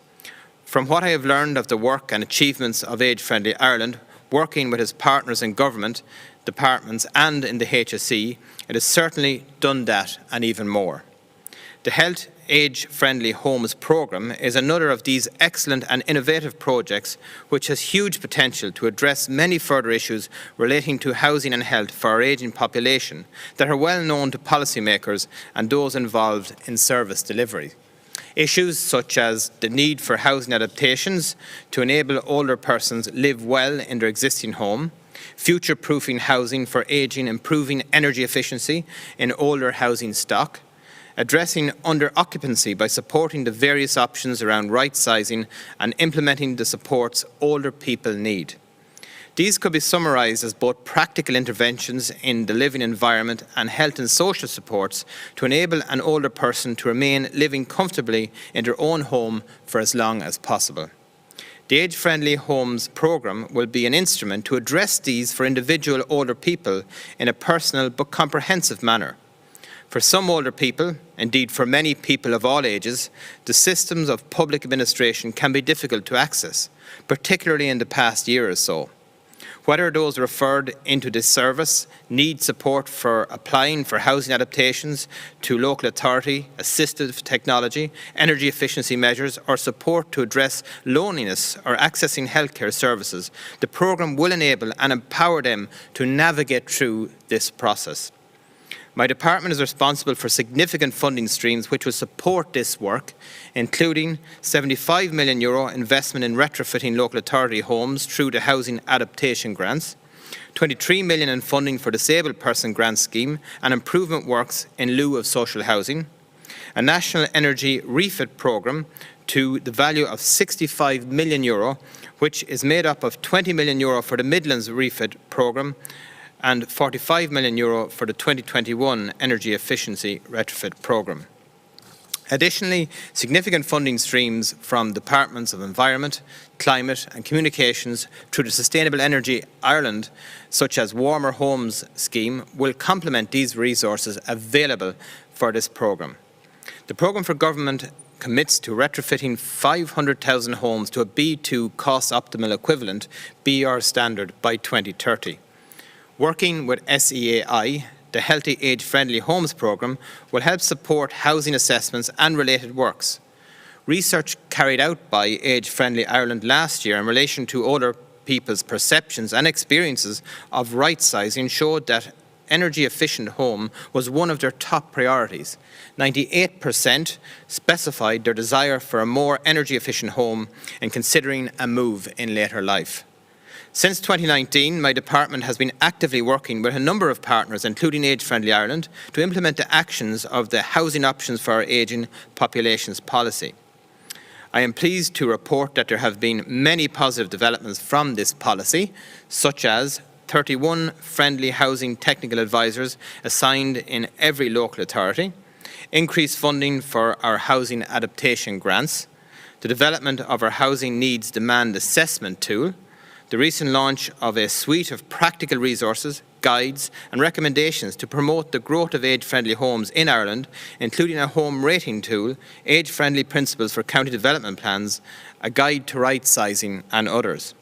S12: From what I have learned of the work and achievements of Age Friendly Ireland, working with its partners in government, departments and in the HSE, it has certainly done that and even more. The Health Age Friendly Homes programme is another of these excellent and innovative projects which has huge potential to address many further issues relating to housing and health for our ageing population that are well known to policymakers and those involved in service delivery. Issues such as the need for housing adaptations to enable older persons live well in their existing home, future-proofing housing for ageing, improving energy efficiency in older housing stock, addressing under-occupancy by supporting the various options around right-sizing and implementing the supports older people need. These could be summarised as both practical interventions in the living environment and health and social supports to enable an older person to remain living comfortably in their own home for as long as possible. The Age Friendly Homes programme will be an instrument to address these for individual older people in a personal but comprehensive manner. For some older people, indeed for many people of all ages, the systems of public administration can be difficult to access, particularly in the past year or so. Whether those referred into this service need support for applying for housing adaptations to local authority, assistive technology, energy efficiency measures, or support to address loneliness or accessing healthcare services, the programme will enable and empower them to navigate through this process. My department is responsible for significant funding streams which will support this work, including €75 million investment in retrofitting local authority homes through the Housing Adaptation Grants, €23 million in funding for Disabled Person Grant Scheme and improvement works in lieu of social housing, a National Energy Refit Programme to the value of €65 million, which is made up of €20 million for the Midlands Refit Programme and €45 million for the 2021 Energy Efficiency Retrofit Programme. Additionally, significant funding streams from Departments of Environment, Climate and Communications through the Sustainable Energy Ireland, such as Warmer Homes Scheme, will complement these resources available for this programme. The programme for government commits to retrofitting 500,000 homes to a B2 cost optimal equivalent BR standard by 2030. Working with SEAI, the Healthy Age Friendly Homes programme will help support housing assessments and related works. Research carried out by Age Friendly Ireland last year in relation to older people's perceptions and experiences of right sizing showed that energy efficient home was one of their top priorities. 98% specified their desire for a more energy efficient home in considering a move in later life. Since 2019, my department has been actively working with a number of partners, including Age Friendly Ireland, to implement the actions of the Housing Options for Our Ageing Populations policy. I am pleased to report that there have been many positive developments from this policy, such as 31 friendly housing technical advisors assigned in every local authority, increased funding for our housing adaptation grants, the development of our housing needs demand assessment tool, the recent launch of a suite of practical resources, guides and recommendations to promote the growth of age-friendly homes in Ireland, including a home rating tool, age-friendly principles for county development plans, a guide to right sizing and others.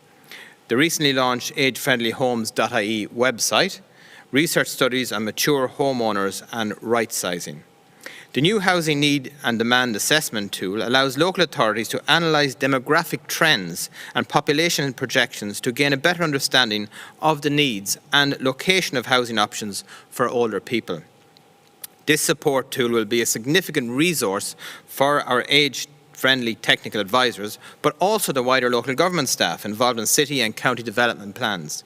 S12: The recently launched agefriendlyhomes.ie website, research studies on mature homeowners and right sizing. The new Housing Need and Demand Assessment tool allows local authorities to analyse demographic trends and population projections to gain a better understanding of the needs and location of housing options for older people. This support tool will be a significant resource for our age-friendly technical advisors, but also the wider local government staff involved in city and county development plans.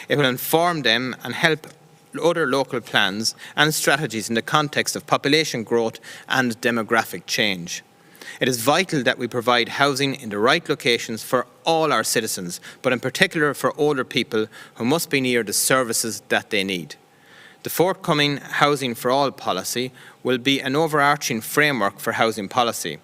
S12: It will inform them and help other local plans and strategies in the context of population growth and demographic change. It is vital that we provide housing in the right locations for all our citizens, but in particular for older people who must be near the services that they need. The forthcoming Housing for All policy will be an overarching framework for housing policy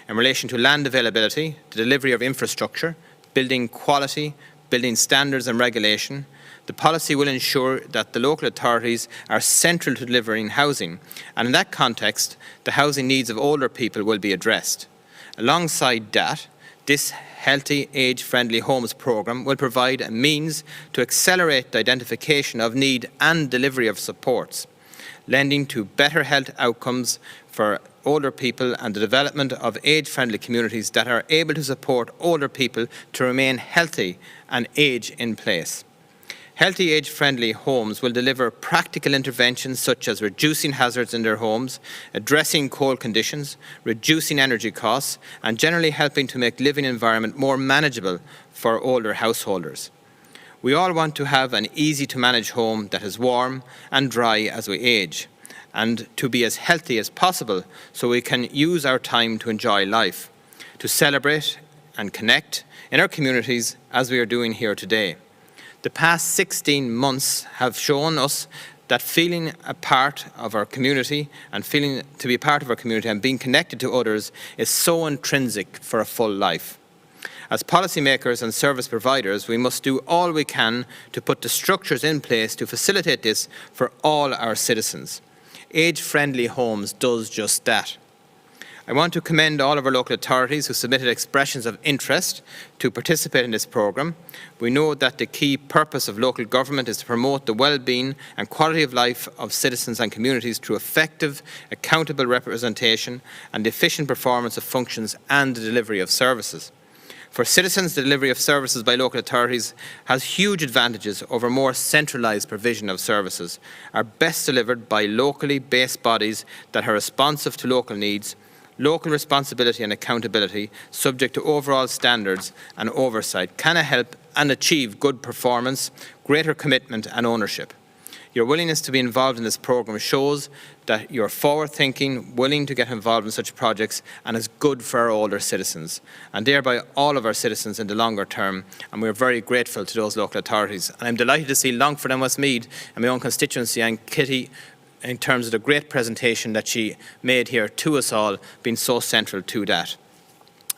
S12: in relation to land availability, the delivery of infrastructure, building quality, building standards and regulation. The policy will ensure that the local authorities are central to delivering housing, and in that context, the housing needs of older people will be addressed. Alongside that, this Healthy Age-Friendly Homes programme will provide a means to accelerate the identification of need and delivery of supports, lending to better health outcomes for older people and the development of age-friendly communities that are able to support older people to remain healthy and age in place. Healthy age-friendly homes will deliver practical interventions such as reducing hazards in their homes, addressing cold conditions, reducing energy costs, and generally helping to make living environment more manageable for older householders. We all want to have an easy-to-manage home that is warm and dry as we age, and to be as healthy as possible so we can use our time to enjoy life, to celebrate and connect in our communities as we are doing here today. The past 16 months have shown us that feeling a part of our community and feeling to be a part of our community and being connected to others is so intrinsic for a full life. As policymakers and service providers, we must do all we can to put the structures in place to facilitate this for all our citizens. Age-friendly homes does just that. I want to commend all of our local authorities who submitted expressions of interest to participate in this programme. We know that the key purpose of local government is to promote the well-being and quality of life of citizens and communities through effective, accountable representation and efficient performance of functions and the delivery of services. For citizens, the delivery of services by local authorities has huge advantages over more centralised provision of services, are best delivered by locally based bodies that are responsive to local needs, local responsibility and accountability, subject to overall standards and oversight, can help and achieve good performance, greater commitment and ownership. Your willingness to be involved in this programme shows that you're forward-thinking, willing to get involved in such projects, and is good for our older citizens, and thereby all of our citizens in the longer term, and we're very grateful to those local authorities. And I'm delighted to see Longford and Westmeath and my own constituency and Kitty, in terms of the great presentation that she made here to us all, being so central to that.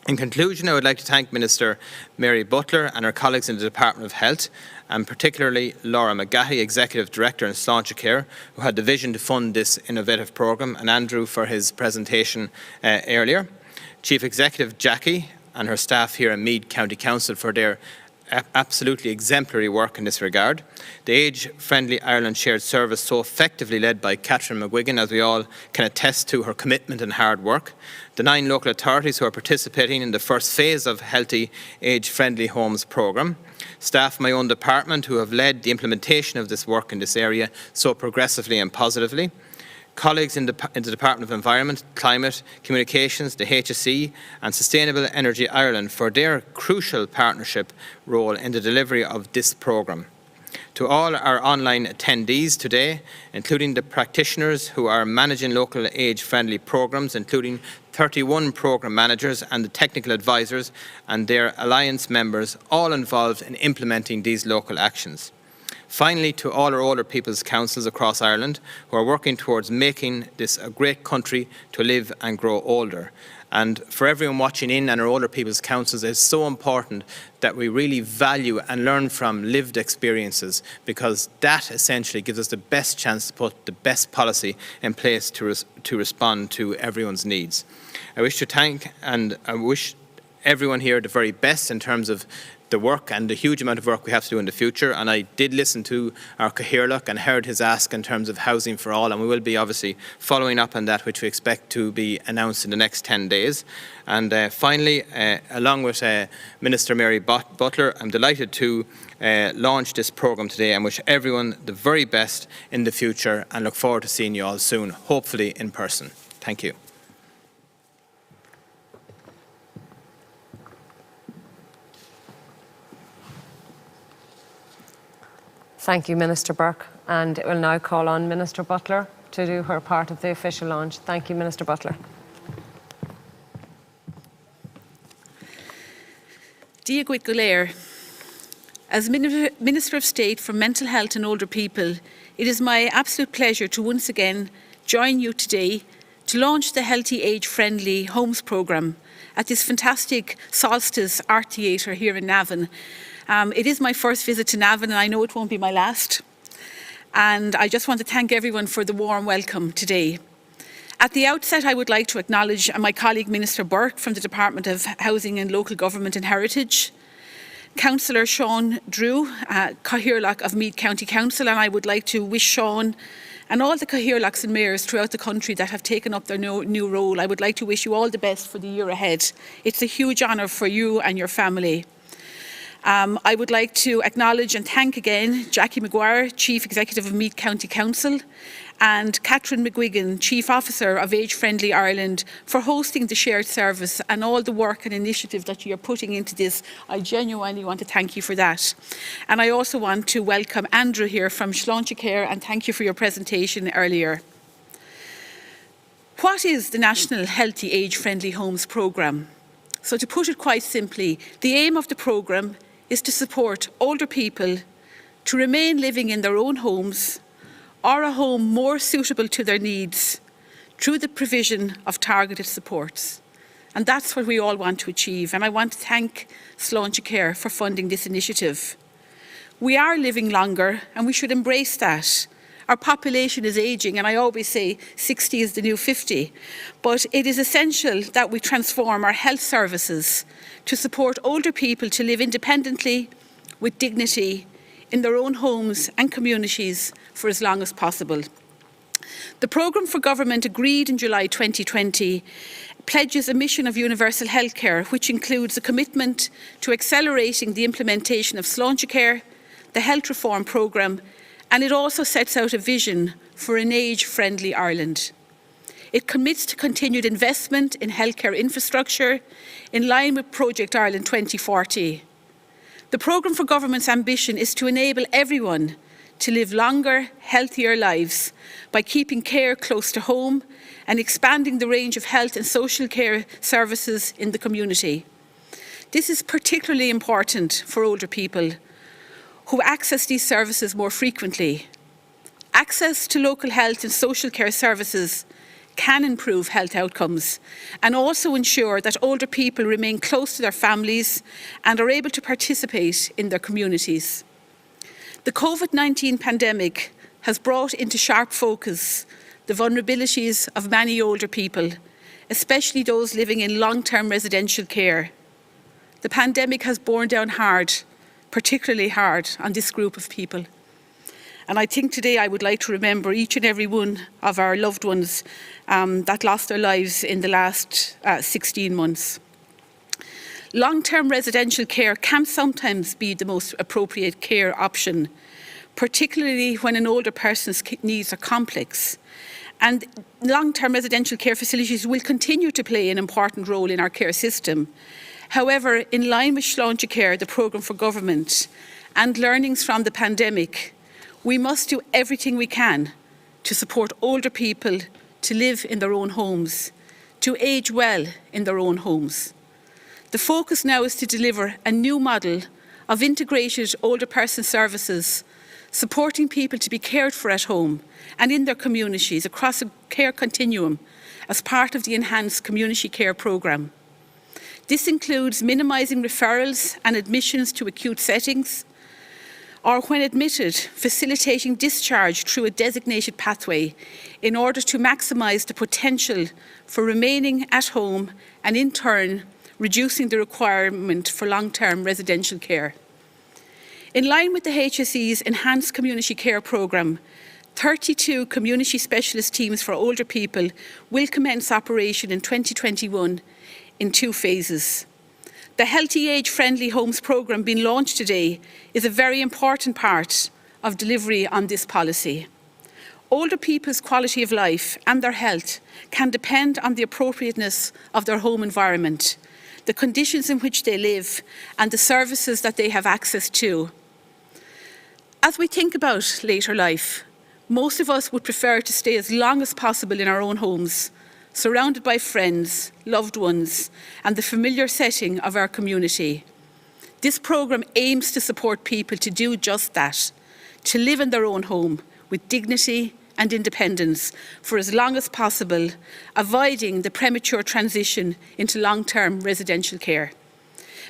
S12: In conclusion, I would like to thank Minister Mary Butler and her colleagues in the Department of Health, and particularly Laura McGahey, Executive Director in Sláintecare, who had the vision to fund this innovative programme, and Andrew for his presentation earlier. Chief Executive Jackie and her staff here in Meath County Council for their absolutely exemplary work in this regard. The Age-Friendly Ireland Shared Service, so effectively led by Catherine McGuigan, as we all can attest to her commitment and hard work. The 9 local authorities who are participating in the first phase of Healthy Age-Friendly Homes programme. Staff from my own department who have led the implementation of this work in this area so progressively and positively. Colleagues in the Department of Environment, Climate, Communications, the HSE and Sustainable Energy Ireland for their crucial partnership role in the delivery of this programme. To all our online attendees today, including the practitioners who are managing local age-friendly programmes, including 31 programme managers and the technical advisors and their alliance members, all involved in implementing these local actions. Finally, to all our older people's councils across Ireland who are working towards making this a great country to live and grow older. And for everyone watching in and our older people's councils, it's so important that we really value and learn from lived experiences, because that essentially gives us the best chance to put the best policy in place to respond to everyone's needs. I wish to thank and I wish everyone here the very best in terms of the work and the huge amount of work we have to do in the future. And I did listen to our Cathaoirleach and heard his ask in terms of housing for all, and we will be obviously following up on that, which we expect to be announced in the next 10 days. And finally, along with Minister Mary Butler, I'm delighted to launch this programme today and wish everyone the very best in the future, and look forward to seeing you all soon, hopefully in person. Thank you.
S1: Thank you, Minister Burke. And it will now call on Minister Butler to do her part of the official launch. Thank you, Minister Butler.
S13: Dia Gwit Golair, as Minister of State for Mental Health and Older People, it is my absolute pleasure to once again join you today to launch the Healthy Age Friendly Homes programme at this fantastic Solstice Art Theatre here in Navan. It is my first visit to Navan, and I know it won't be my last. And I just want to thank everyone for the warm welcome today. At the outset, I would like to acknowledge my colleague Minister Burke from the Department of Housing and Local Government and Heritage, Councillor Sean Drew, Cathaoirleach of Meath County Council, and I would like to wish Sean and all the Cathaoirleachs and mayors throughout the country that have taken up their new role, I would like to wish you all the best for the year ahead. It's a huge honour for you and your family. I would like to acknowledge and thank again Jackie Maguire, Chief Executive of Meath County Council, and Catherine McGuigan, Chief Officer of Age Friendly Ireland, for hosting the shared service and all the work and initiative that you are putting into this. I genuinely want to thank you for that. And I also want to welcome Andrew here from Sláintecare, and thank you for your presentation earlier. What is the National Healthy Age Friendly Homes programme? So to put it quite simply, the aim of the programme is to support older people to remain living in their own homes or a home more suitable to their needs through the provision of targeted supports. And that's what we all want to achieve. And I want to thank Sláinte Care for funding this initiative. We are living longer and we should embrace that. Our population is ageing, and I always say 60 is the new 50. But it is essential that we transform our health services to support older people to live independently, with dignity, in their own homes and communities for as long as possible. The programme for government agreed in July 2020 pledges a mission of universal healthcare, which includes a commitment to accelerating the implementation of Sláinte Care, the health reform programme, and it also sets out a vision for an age-friendly Ireland. It commits to continued investment in healthcare infrastructure in line with Project Ireland 2040. The programme for government's ambition is to enable everyone to live longer, healthier lives by keeping care close to home and expanding the range of health and social care services in the community. This is particularly important for older people who access these services more frequently. Access to local health and social care services can improve health outcomes and also ensure that older people remain close to their families and are able to participate in their communities. The COVID-19 pandemic has brought into sharp focus the vulnerabilities of many older people, especially those living in long-term residential care. The pandemic has borne down hard, particularly hard, on this group of people. And I think today I would like to remember each and every one of our loved ones that lost their lives in the last 16 months. Long-term residential care can sometimes be the most appropriate care option, particularly when an older person's needs are complex. And long-term residential care facilities will continue to play an important role in our care system. However, in line with Sláinte Care, the programme for government, and learnings from the pandemic, we must do everything we can to support older people to live in their own homes, to age well in their own homes. The focus now is to deliver a new model of integrated older person services, supporting people to be cared for at home and in their communities across a care continuum as part of the enhanced community care programme. This includes minimising referrals and admissions to acute settings, or when admitted, facilitating discharge through a designated pathway in order to maximise the potential for remaining at home and in turn reducing the requirement for long-term residential care. In line with the HSE's Enhanced Community Care Programme, 32 community specialist teams for older people will commence operation in 2021 in 2 phases. The Healthy Age Friendly Homes programme being launched today is a very important part of delivery on this policy. Older people's quality of life and their health can depend on the appropriateness of their home environment, the conditions in which they live and the services that they have access to. As we think about later life, most of us would prefer to stay as long as possible in our own homes, surrounded by friends, loved ones, and the familiar setting of our community. This programme aims to support people to do just that, to live in their own home with dignity and independence for as long as possible, avoiding the premature transition into long-term residential care.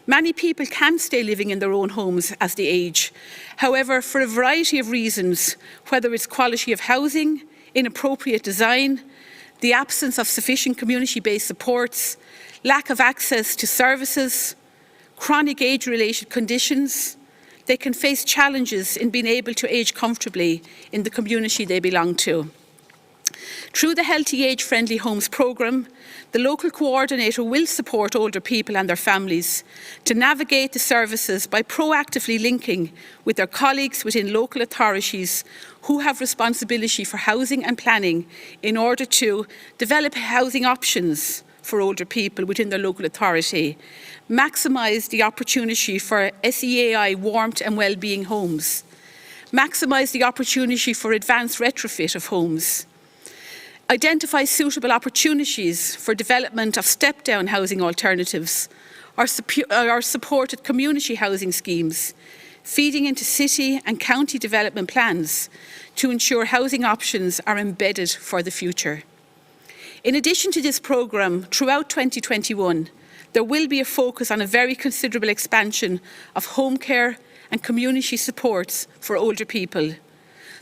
S13: Many people can stay living in their own homes as they age. However, for a variety of reasons, whether it's quality of housing, inappropriate design, the absence of sufficient community-based supports, lack of access to services, chronic age-related conditions, they can face challenges in being able to age comfortably in the community they belong to. Through the Healthy Age Friendly Homes programme, the local coordinator will support older people and their families to navigate the services by proactively linking with their colleagues within local authorities who have responsibility for housing and planning in order to develop housing options for older people within their local authority, maximise the opportunity for SEAI warmth and wellbeing homes, maximise the opportunity for advanced retrofit of homes, identify suitable opportunities for development of step-down housing alternatives or supported community housing schemes, feeding into city and county development plans to ensure housing options are embedded for the future. In addition to this programme, throughout 2021, there will be a focus on a very considerable expansion of home care and community supports for older people.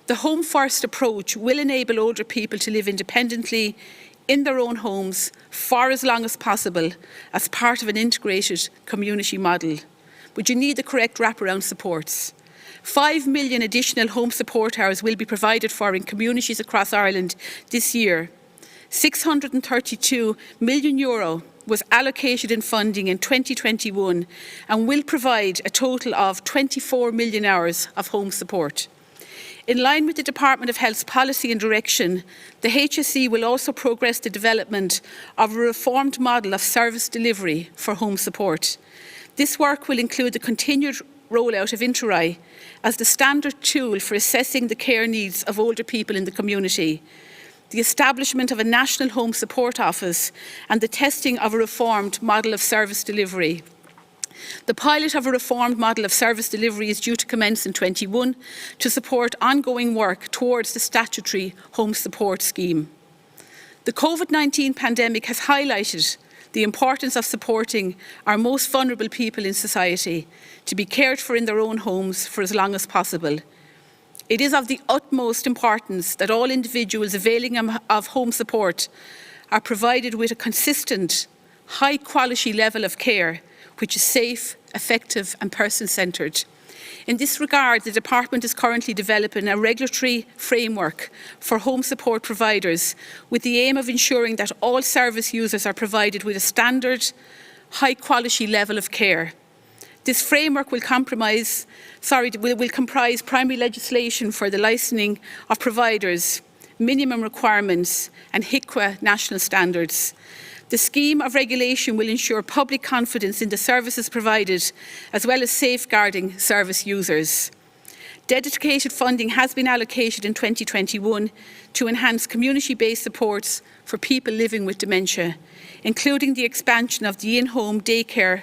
S13: The Home First approach will enable older people to live independently in their own homes for as long as possible as part of an integrated community model. But you need the correct wraparound supports. 5 million additional home support hours will be provided for in communities across Ireland this year. €632 million was allocated in funding in 2021 and will provide a total of 24 million hours of home support. In line with the Department of Health's policy and direction, the HSE will also progress the development of a reformed model of service delivery for home support. This work will include the continued rollout of Interae as the standard tool for assessing the care needs of older people in the community, the establishment of a National Home Support Office and the testing of a reformed model of service delivery. The pilot of a reformed model of service delivery is due to commence in 2021 to support ongoing work towards the statutory home support scheme. The COVID-19 pandemic has highlighted the importance of supporting our most vulnerable people in society to be cared for in their own homes for as long as possible. It is of the utmost importance that all individuals availing of home support are provided with a consistent, high-quality level of care which is safe, effective and person-centred. In this regard, the Department is currently developing a regulatory framework for home support providers with the aim of ensuring that all service users are provided with a standard, high-quality level of care. This framework will comprise primary legislation for the licensing of providers, minimum requirements and HIQA national standards. The scheme of regulation will ensure public confidence in the services provided, as well as safeguarding service users. Dedicated funding has been allocated in 2021 to enhance community-based supports for people living with dementia, including the expansion of the in-home daycare,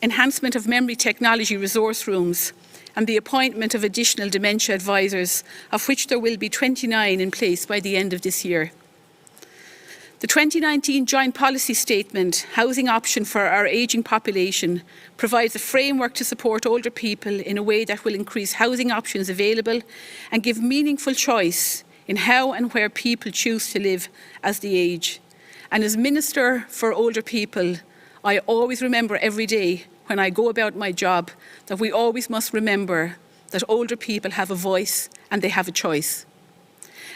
S13: enhancement of memory technology resource rooms, and the appointment of additional dementia advisors, of which there will be 29 in place by the end of this year. The 2019 Joint Policy Statement, Housing Option for Our Ageing Population, provides a framework to support older people in a way that will increase housing options available and give meaningful choice in how and where people choose to live as they age. And as Minister for Older People, I always remember every day when I go about my job that we always must remember that older people have a voice and they have a choice.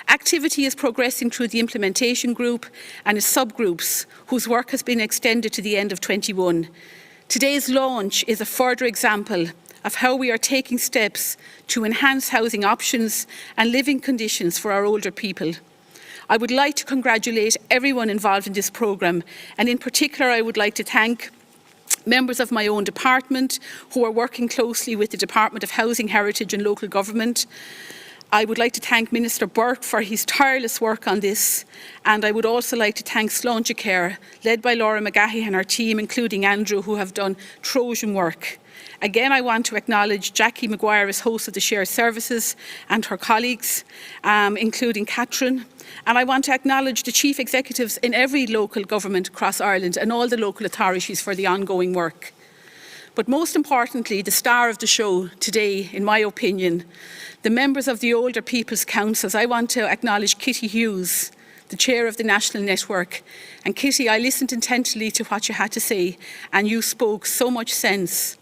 S13: Activity is progressing through the implementation group and its subgroups, whose work has been extended to the end of 2021. Today's launch is a further example of how we are taking steps to enhance housing options and living conditions for our older people. I would like to congratulate everyone involved in this programme, and in particular I would like to thank members of my own department who are working closely with the Department of Housing, Heritage and Local Government. I would like to thank Minister Burke for his tireless work on this, and I would also like to thank Sláintecare, led by Laura McGahey and her team, including Andrew, who have done Trojan work. Again, I want to acknowledge Jackie Maguire as host of the Shared Services and her colleagues, including Catherine. And I want to acknowledge the chief executives in every local government across Ireland and all the local authorities for the ongoing work. But most importantly, the star of the show today, in my opinion, the members of the Older People's Councils. I want to acknowledge Kitty Hughes, the chair of the National Network. And Kitty, I listened intently to what you had to say, and you spoke so much sense.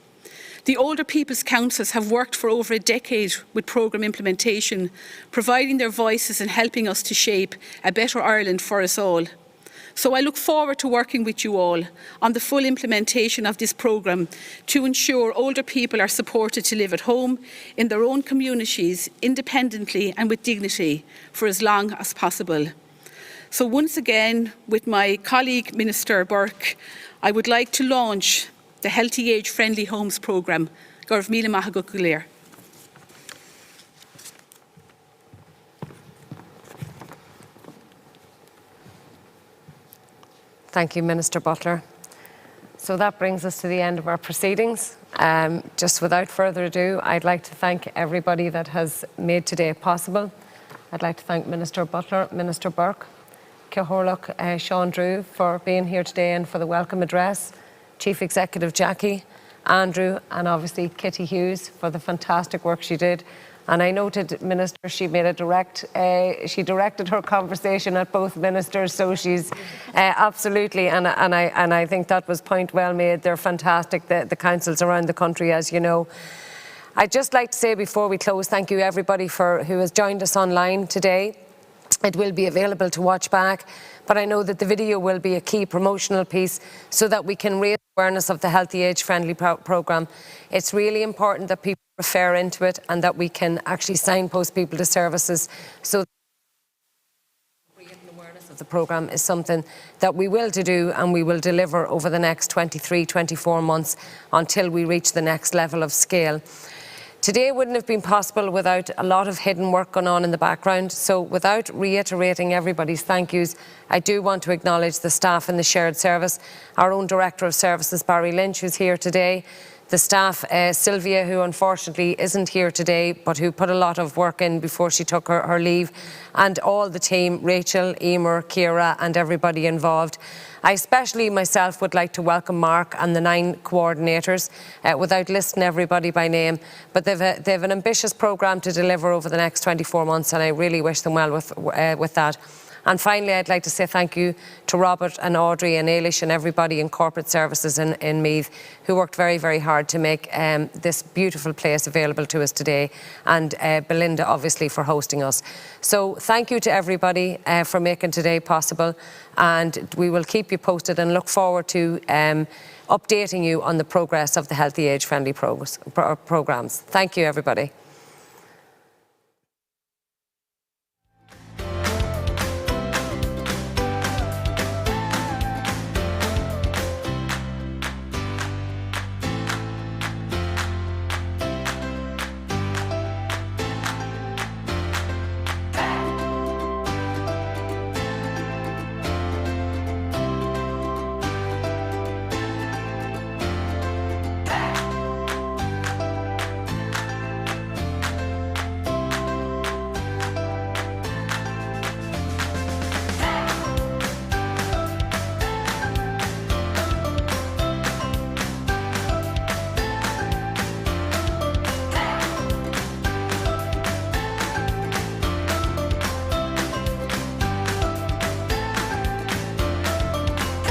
S13: The Older People's Councils have worked for over a decade with programme implementation, providing their voices and helping us to shape a better Ireland for us all. So I look forward to working with you all on the full implementation of this programme to ensure older people are supported to live at home in their own communities independently and with dignity for as long as possible. So once again, with my colleague Minister Burke, I would like to launch the Healthy Age Friendly Homes programme. Gorv Míle Maith Agat Go Léir.
S1: Thank you, Minister Butler. So that brings us to the end of our proceedings. Just without further ado, I'd like to thank everybody that has made today possible. I'd like to thank Minister Butler, Minister Burke, Cathaoirleach Sean Drew for being here today and for the welcome address, Chief Executive Jackie, Andrew, and obviously Kitty Hughes for the fantastic work she did. And I noted, Minister, she made a she directed her conversation at both ministers, so she's absolutely, and I think that was point well made. They're fantastic, the councils around the country, as you know. I'd just like to say before we close, thank you everybody who has joined us online today. It will be available to watch back, but I know that the video will be a key promotional piece so that we can raise awareness of the Healthy Age Friendly programme. It's really important that people refer into it and that we can actually signpost people to services, so creating awareness of the programme is something that we will do and we will deliver over the next 23, 24 months until we reach the next level of scale. Today wouldn't have been possible without a lot of hidden work going on in the background. So without reiterating everybody's thank yous, I do want to acknowledge the staff in the shared service, our own Director of Services, Barry Lynch, who's here today, the staff, Sylvia, who unfortunately isn't here today, but who put a lot of work in before she took her leave, and all the team, Rachel, Emer, Ciara, and everybody involved. I especially myself would like to welcome Mark and the 9 coordinators, without listing everybody by name, but they've an ambitious programme to deliver over the next 24 months, and I really wish them well with that. And finally, I'd like to say thank you to Robert and Audrey and Ailish and everybody in corporate services in Meath who worked very, very hard to make this beautiful place available to us today, and Belinda, obviously, for hosting us. So thank you to everybody for making today possible, and we will keep you posted and look forward to updating you on the progress of the Healthy Age Friendly programmes. Thank you, everybody.